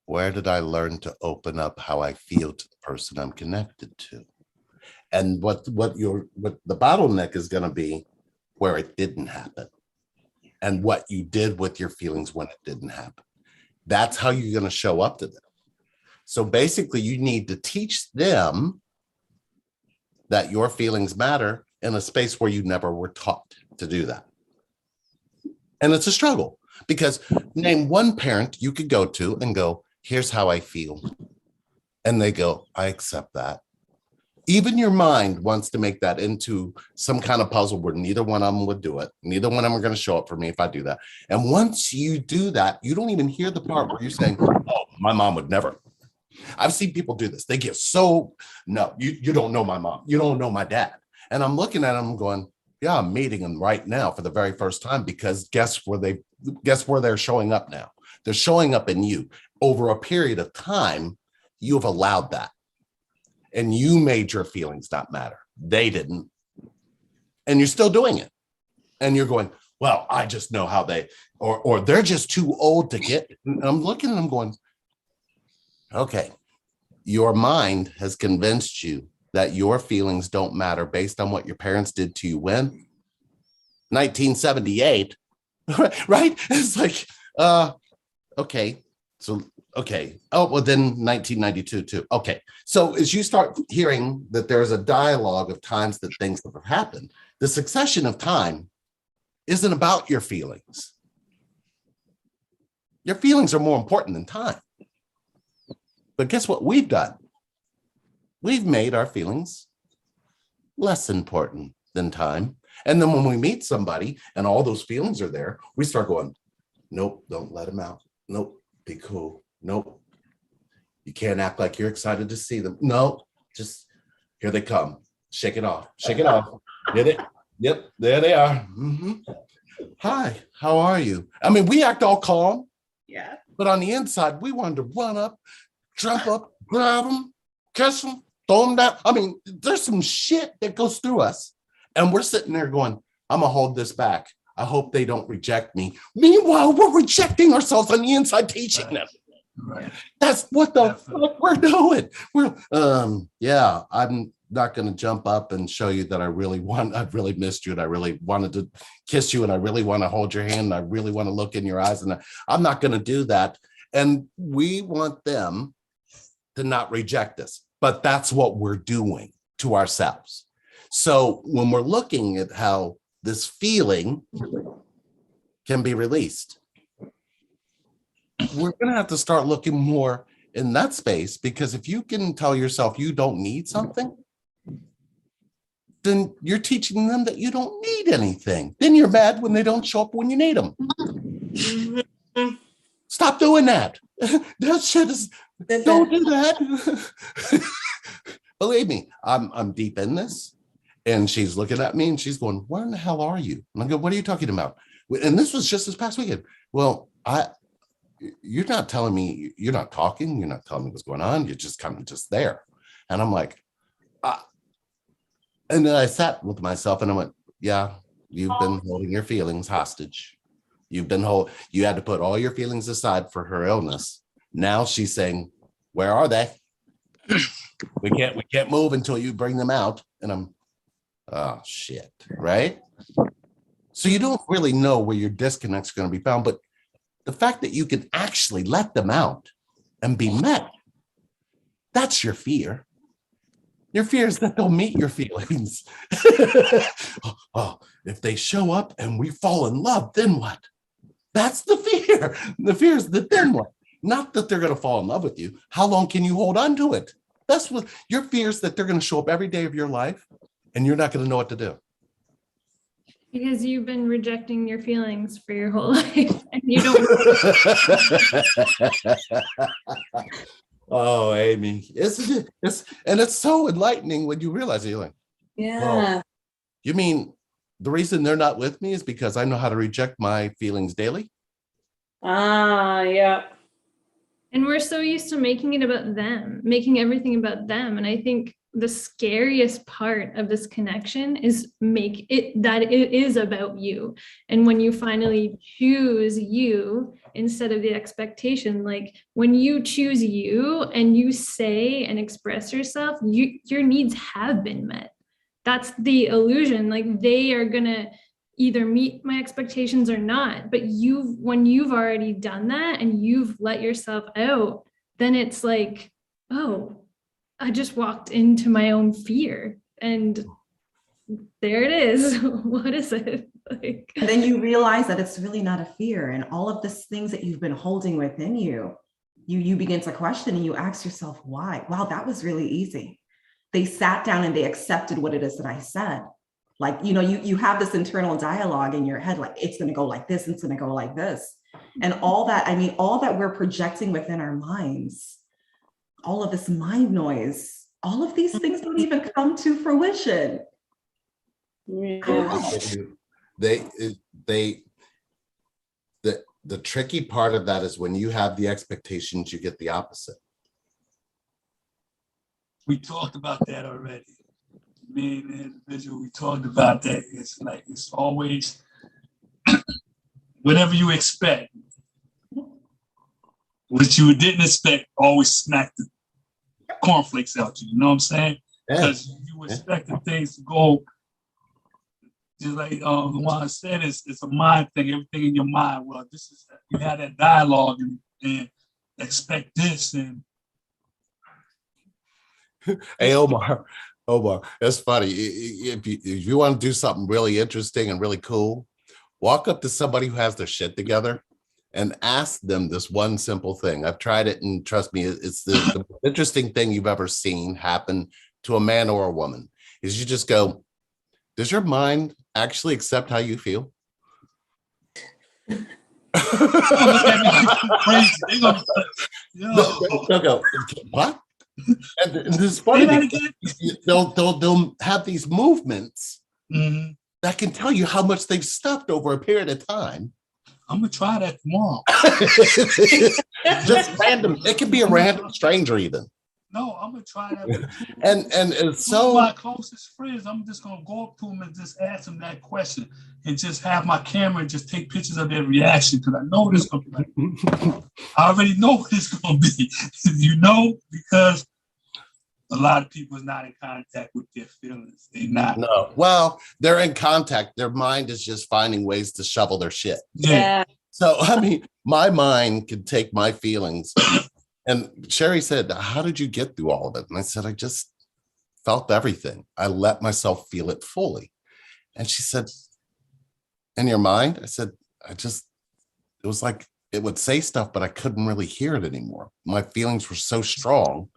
where did I learn to open up how I feel to the person I'm connected to? And what the bottleneck is going to be where it didn't happen, and what you did with your feelings when it didn't happen. That's how you're going to show up to them. So basically, you need to teach them that your feelings matter in a space where you never were taught to do that. And it's a struggle, because name one parent you could go to and go, here's how I feel. And they go, I accept that. Even your mind wants to make that into some kind of puzzle where neither one of them would do it. Neither one of them are going to show up for me if I do that. And once you do that, you don't even hear the part where you're saying, oh, my mom would never. I've seen people do this. They get so, no, you don't know my mom. You don't know my dad. And I'm looking at them going, yeah, I'm meeting them right now for the very first time, because guess where they're showing up now? They're showing up in you. Over a period of time, you've allowed that. And you made your feelings not matter. They didn't. And you're still doing it. And you're going, well, I just know how they, or they're just too old to get. And I'm looking at them going, okay, your mind has convinced you that your feelings don't matter based on what your parents did to you when? 1978, right? It's like, okay. So, okay. Oh, well, then 1992 too. Okay. So as you start hearing that there's a dialogue of times that things have happened, the succession of time isn't about your feelings. Your feelings are more important than time. But guess what we've done? We've made our feelings less important than time. And then when we meet somebody and all those feelings are there, we start going, nope, don't let them out. Nope. Be cool. Nope. You can't act like you're excited to see them. No, just here they come. Shake it off. Shake it off. Get it? Yep, there they are. Mm-hmm. Hi, how are you? I mean, we act all calm. Yeah. But on the inside, we wanted to run up, jump up, grab them, kiss them, throw them down. I mean, there's some shit that goes through us. And we're sitting there going, I'm going to hold this back. I hope they don't reject me. Meanwhile, we're rejecting ourselves on the inside, teaching them. Right. That's what the fuck we're doing. We're, yeah, I'm not going to jump up and show you that I've really missed you and I really wanted to kiss you and I really want to hold your hand and I really want to look in your eyes, and I'm not going to do that. And we want them to not reject us, but that's what we're doing to ourselves. So when we're looking at how this feeling can be released, we're going to have to start looking more in that space, because if you can tell yourself you don't need something, then you're teaching them that you don't need anything. Then you're mad when they don't show up when you need them. Stop doing that. That shit is, don't do that. Believe me, I'm deep in this. And she's looking at me and she's going, where in the hell are you? And I go, what are you talking about? And this was just this past weekend. Well, you're not telling me, you're not talking, you're not telling me what's going on. You're just kind of just there. And I'm like, and then I sat with myself and I went, yeah, you've been holding your feelings hostage. You had to put all your feelings aside for her illness. Now she's saying, where are they? We can't move until you bring them out. And I'm, oh shit, right? So you don't really know where your disconnect's going to be found, but the fact that you can actually let them out and be met, that's your fear. Your fear is that they'll meet your feelings. Oh, if they show up and we fall in love, then what? That's the fear. The fear is that then what? Not that they're going to fall in love with you. How long can you hold on to it? That's what your fear is, that they're going to show up every day of your life and you're not going to know what to do. Because you've been rejecting your feelings for your whole life and you don't. Oh, Amy, it's so enlightening when you realize it. You're like, Yeah. oh, you mean the reason they're not with me is because I know how to reject my feelings daily? Yeah. And we're so used to making it about them, making everything about them. And I think the scariest part of this connection is make it that it is about you. And when you finally choose you instead of the expectation, like when you choose you and you say and express yourself, your needs have been met. That's the illusion. Like they are gonna either meet my expectations or not. But when you've already done that and you've let yourself out, then it's like, oh, I just walked into my own fear and there it is. What is it? Like, and then you realize that it's really not a fear, and all of these things that you've been holding within you, you begin to question and you ask yourself, why? Wow, that was really easy. They sat down and they accepted what it is that I said. Like, you have this internal dialogue in your head, like it's going to go like this, it's going to go like this. And all that we're projecting within our minds, all of this mind noise, all of these things don't even come to fruition. Yeah. The tricky part of that is when you have the expectations, you get the opposite. We talked about that already. Me and the individual, we talked about that. It's like, it's always whatever you expect. What you didn't expect always smack the cornflakes out you know what I'm saying? Because you expected things to go just like Luan said, it's a mind thing, everything in your mind. Well, this is, you have that dialogue and expect this. And hey, Omar, that's funny. If you want to do something really interesting and really cool, walk up to somebody who has their shit together and ask them this one simple thing. I've tried it, and trust me, it's the interesting thing you've ever seen happen to a man or a woman. Is you just go, does your mind actually accept how you feel? look at me like crazy. They'll go, what? And this is funny. They'll have these movements that can tell you how much they've stuffed over a period of time. I'm gonna try that tomorrow. Just random. It can be a random stranger even. No, I'm gonna try that. And it's so my closest friends, I'm just gonna go up to them and just ask them that question, and just have my camera and just take pictures of their reaction, because I know this gonna be like, I already know what it's gonna be, because a lot of people is not in contact with their feelings. They not. No. Well, they're in contact. Their mind is just finding ways to shovel their shit. Yeah. So, I mean, my mind can take my feelings. And Sherry said, how did you get through all of it? And I said, I just felt everything. I let myself feel it fully. And she said, in your mind? I said, it was like it would say stuff, but I couldn't really hear it anymore. My feelings were so strong.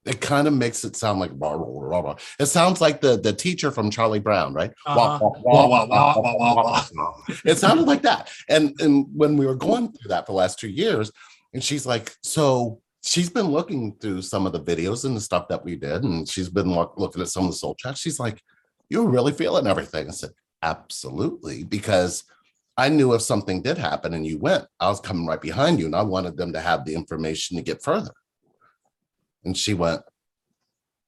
It kind of makes it sound like blah, blah, blah, blah. It sounds like the teacher from Charlie Brown, right? Uh-huh. Wah, wah, wah, wah, wah, wah. It sounded like that. And when we were going through that for the last 2 years, and she's like, so she's been looking through some of the videos and the stuff that we did, and she's been looking at some of the soul chats. She's like, you're really feeling everything. I said, absolutely, because I knew if something did happen and you went, I was coming right behind you, and I wanted them to have the information to get further. And she went,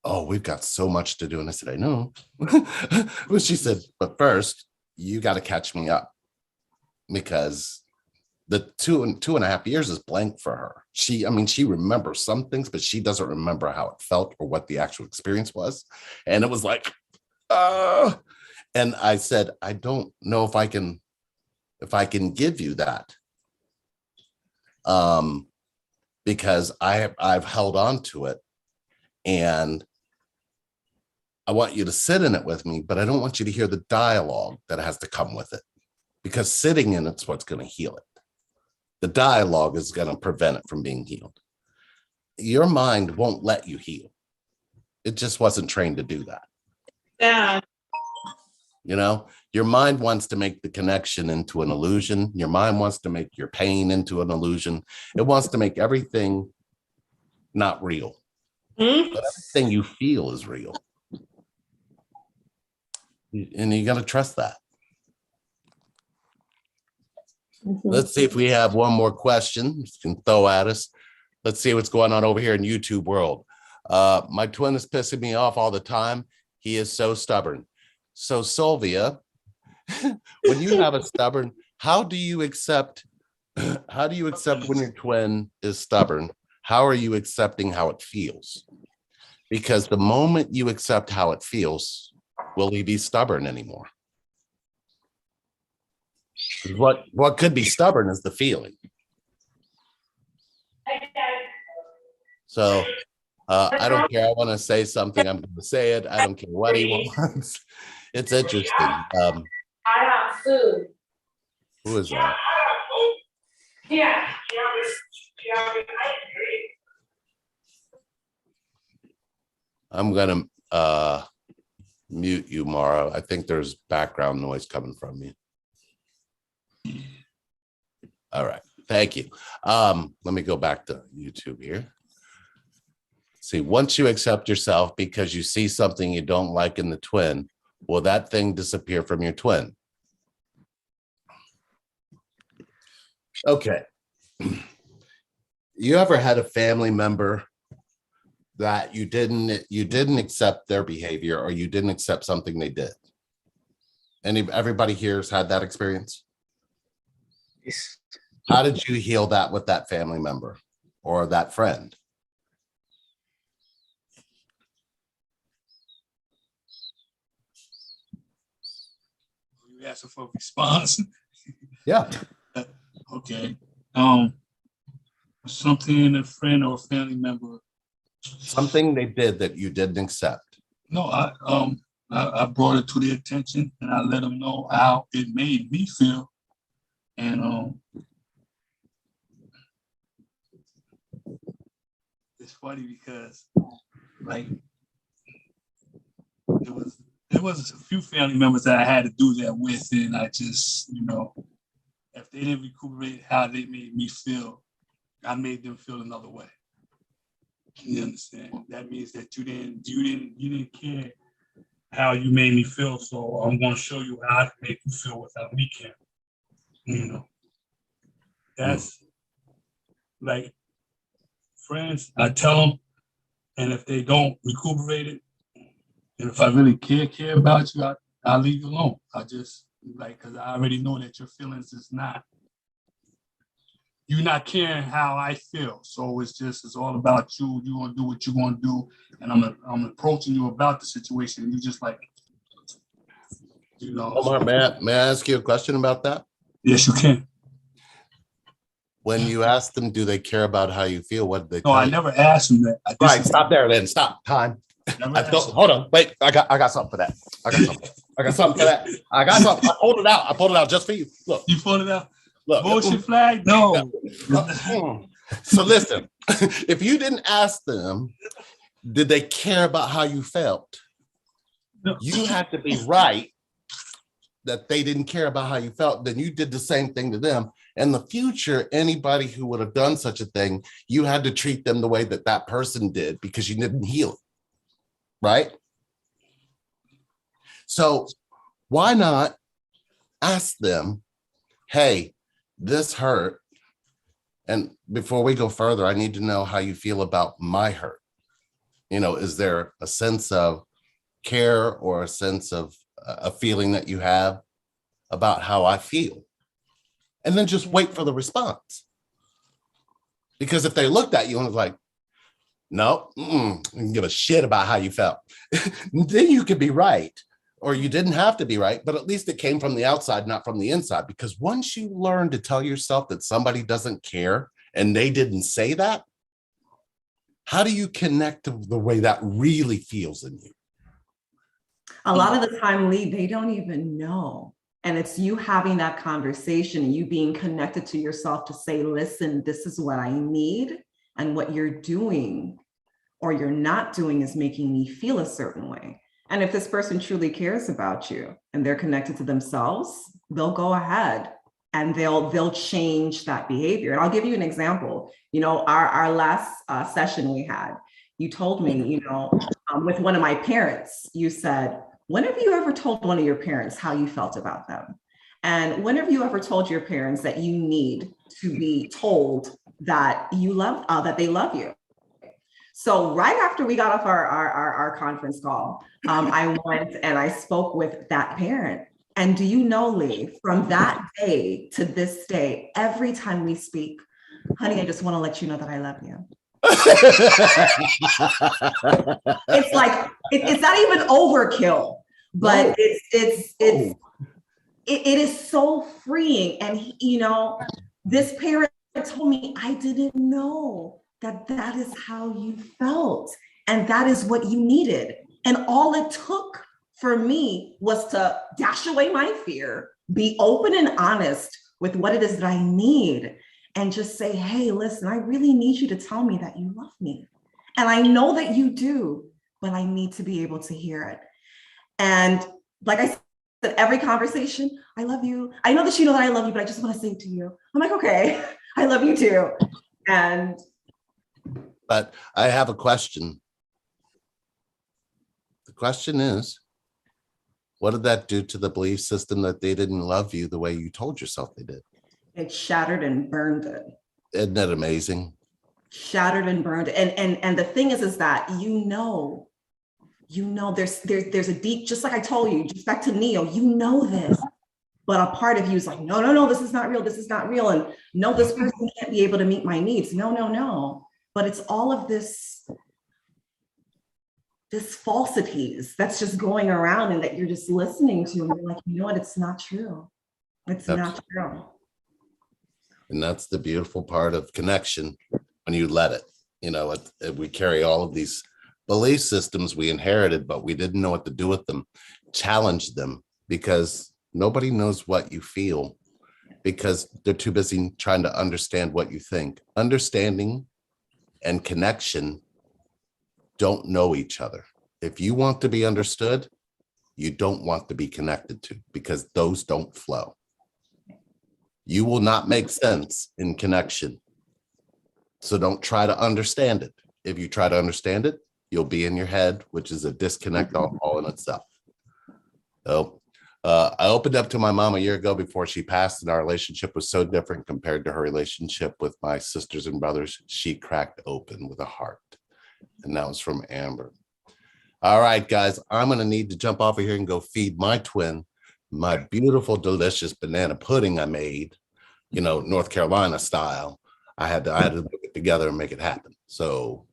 oh, we've got so much to do. And I said, I know. But she said, but first, you got to catch me up, because the two and a half years is blank for her. She remembers some things, but she doesn't remember how it felt or what the actual experience was. And it was like, and I said, I don't know if I can give you that. Because I've held on to it, and I want you to sit in it with me, but I don't want you to hear the dialogue that has to come with it, because sitting in it's what's going to heal it. The dialogue is going to prevent it from being healed. Your mind won't let you heal. It just wasn't trained to do that. Yeah. You know, your mind wants to make the connection into an illusion. Your mind wants to make your pain into an illusion. It wants to make everything not real. But everything you feel is real. And you got to trust that. Let's see if we have one more question you can throw at us. Let's see what's going on over here in YouTube world. My twin is pissing me off all the time. He is so stubborn. So Sylvia, when you have a stubborn, how do you accept when your twin is stubborn? How are you accepting how it feels? Because the moment you accept how it feels, will he be stubborn anymore? What could be stubborn is the feeling. So I don't care. I want to say something. I'm going to say it. I don't care what he wants. It's interesting. I have food. Who is that? Yeah. I'm going to mute you, Mara. I think there's background noise coming from you. All right. Thank you. Let me go back to YouTube here. See, once you accept yourself because you see something you don't like in the twin, will that thing disappear from your twin? Okay. You ever had a family member that you didn't accept their behavior, or you didn't accept something they did? Everybody here has had that experience? Yes. How did you heal that with that family member or that friend? You asking for a response? Yeah. Okay. Something a friend or a family member. Something they did that you didn't accept. No, I brought it to their attention, and I let them know how it made me feel. And it's funny because, like, there was a few family members that I had to do that with, and I just, if they didn't recuperate how they made me feel, I made them feel another way. You understand? That means that you didn't care how you made me feel, so I'm going to show you how I can make you feel without me caring. That's like friends. I tell them, and if they don't recuperate it, and if I really care about you, I'll leave you alone. I just because I already know that your feelings is not you're not caring how I feel. So it's all about you. You're gonna do what you're gonna do, and I'm approaching you about the situation, and you just like, Omar, may I ask you a question about that? Yes, you can. When you ask them, do they care about how you feel? What did they No, tell I you? never asked him that. Right, stop there then. Stop. Time. Hold on. Wait, I got something for that. I got something for that. I got something. I pulled it out. I pulled it out just for you. Look. You pulled it out? Look. Motion flag? No. So listen, if you didn't ask them, did they care about how you felt? No. You have to be right that they didn't care about how you felt. Then you did the same thing to them. In the future, anybody who would have done such a thing, you had to treat them the way that that person did because you didn't heal it. Right? So why not ask them, hey, this hurt. And before we go further, I need to know how you feel about my hurt. Is there a sense of care or a sense of a feeling that you have about how I feel? And then just wait for the response. Because if they looked at you and was like, no, I didn't give a shit about how you felt, then you could be right. Or you didn't have to be right, but at least it came from the outside, not from the inside. Because once you learn to tell yourself that somebody doesn't care and they didn't say that, how do you connect to the way that really feels in you? A lot of the time, Lee, they don't even know. And it's you having that conversation, you being connected to yourself to say, listen, this is what I need. And what you're doing or you're not doing is making me feel a certain way. And if this person truly cares about you and they're connected to themselves, they'll go ahead and they'll change that behavior. And I'll give you an example. Our last session we had, you told me, with one of my parents, you said, when have you ever told one of your parents how you felt about them? And when have you ever told your parents that you need to be told that that they love you? So right after we got off our conference call, I went and I spoke with that parent. And do you know, Lee, from that day to this day, every time we speak, honey, I just want to let you know that I love you. It's like, it's not even overkill, but it is so freeing. And, this parent told me, I didn't know that is how you felt. And that is what you needed. And all it took for me was to dash away my fear, be open and honest with what it is that I need, and just say, hey, listen, I really need you to tell me that you love me. And I know that you do, but I need to be able to hear it. And like I said, every conversation, I love you. I know that you know that I love you, but I just want to say it to you. I'm like, okay, I love you too. But I have a question. The question is, what did that do to the belief system that they didn't love you the way you told yourself they did? It shattered and burned it. Isn't that amazing? Shattered and burned it. And the thing is that there's a deep, just like I told you, just back to Neo, this. But a part of you is like, no, this is not real. This is not real. And no, this person can't be able to meet my needs. No. But it's all of this falsities that's just going around and that you're just listening to. And you're like, you know what? It's not true. It's not true. And that's the beautiful part of connection when you let it. We carry all of these belief systems we inherited, but we didn't know what to do with them. Challenge them, because nobody knows what you feel because they're too busy trying to understand what you think. Understanding and connection don't know each other. If you want to be understood, you don't want to be connected to, because those don't flow. You will not make sense in connection. So don't try to understand it. If you try to understand it, you'll be in your head, which is a disconnect all in itself. So I opened up to my mom a year ago before she passed, and our relationship was so different compared to her relationship with my sisters and brothers. She cracked open with a heart. And that was from Amber. All right, guys, I'm going to need to jump off of here and go feed my twin my beautiful, delicious banana pudding I made. North Carolina style. I had to put it together and make it happen. So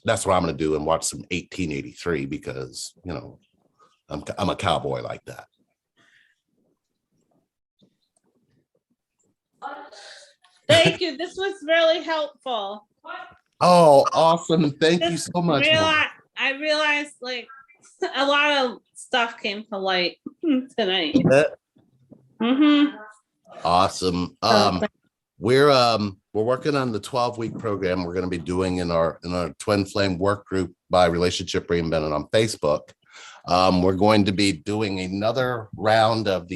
that's what I'm going to do and watch some 1883 because, I'm a cowboy like that. Thank you. This was really helpful. Oh, awesome. Thank you so much. I realized like a lot of stuff came to light tonight. Mm-hmm. Awesome. We're working on the 12-week program we're going to be doing in our Twin Flame work group by Relationship Reinvented on Facebook. We're going to be doing another round of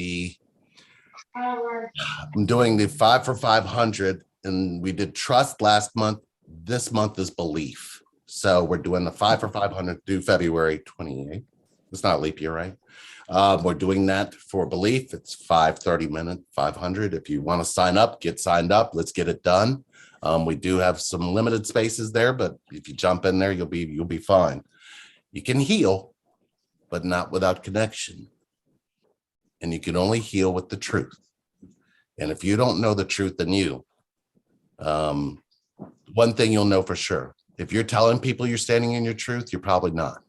I'm doing the 5 for 500, and we did trust last month. This month is belief. So we're doing the 5 for 500 through February 28th. It's not a leap year, right? We're doing that for belief. It's 5 30-minute 500. If you want to sign up, get signed up. Let's get it done. We do have some limited spaces there, but if you jump in there, you'll be fine. You can heal, but not without connection. And you can only heal with the truth. And if you don't know the truth in you, one thing you'll know for sure, if you're telling people you're standing in your truth, you're probably not.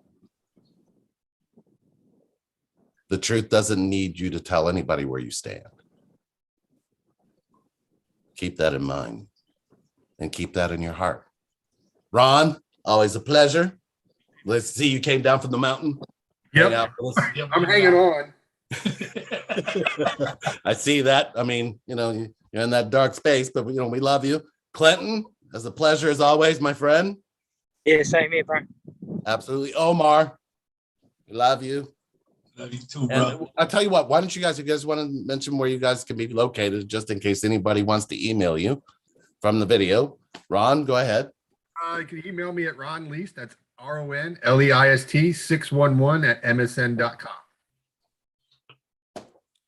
The truth doesn't need you to tell anybody where you stand. Keep that in mind and keep that in your heart. Ron, always a pleasure. Let's see, you came down from the mountain. Yep. I'm hanging on. I see that. I mean, you're in that dark space, but we love you. Clinton, it's a pleasure as always, my friend. Yeah, same here, bro. Absolutely. Omar, we love you. Love you too, bro. And I'll tell you what, why don't you guys, if you guys want to mention where you guys can be located, just in case anybody wants to email you from the video. Ron, go ahead. You can email me at Ron Leist. That's RONLEIST 611 at msn.com.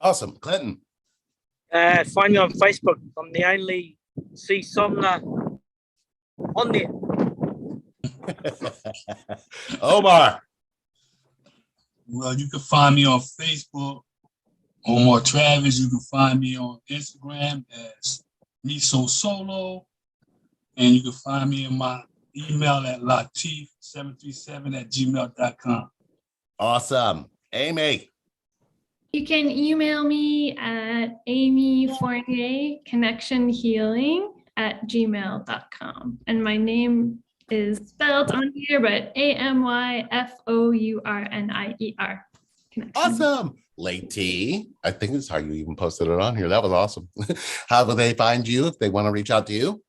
Awesome. Clinton. Find me on Facebook. I'm the only see Somna on there. Omar. Well, you can find me on Facebook, Omar Travis. You can find me on Instagram as Miso Solo. And you can find me in my email at latif737@gmail.com. Awesome. Amy. You can email me at amyfournier.connectionhealing@gmail.com. And my name is spelled on here, but AMYFOURNIER. Awesome. Lady, I think it's how you even posted it on here. That was awesome. How will they find you if they want to reach out to you?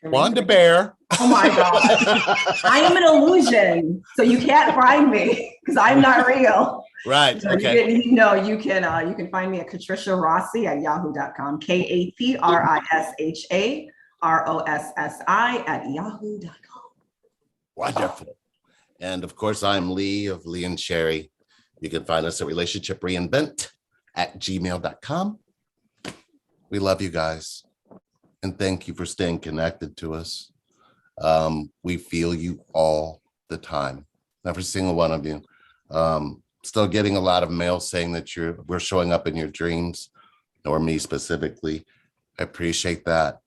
Wanda Bear. Oh my God. I am an illusion. So you can't find me because I'm not real. Right. So Okay. you can find me at Katricia Rossi at yahoo.com. KATRISHAROSSI@yahoo.com. Wonderful. And of course, I'm Lee of Lee and Sherry. You can find us at relationshipreinvent@gmail.com. We love you guys. And thank you for staying connected to us. We feel you all the time. Every single one of you. Still getting a lot of mail saying that we're showing up in your dreams, or me specifically. I appreciate that.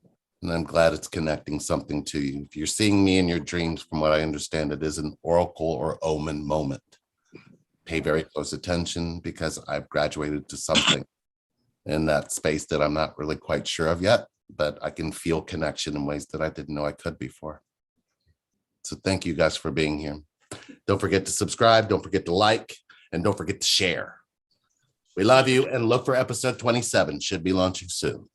And I'm glad it's connecting something to you. If you're seeing me in your dreams, from what I understand, it is an oracle or omen moment. Pay very close attention because I've graduated to something in that space that I'm not really quite sure of yet, but I can feel connection in ways that I didn't know I could before. So thank you guys for being here. Don't forget to subscribe. Don't forget to like, and don't forget to share. We love you, and look for episode 27. Should be launching soon.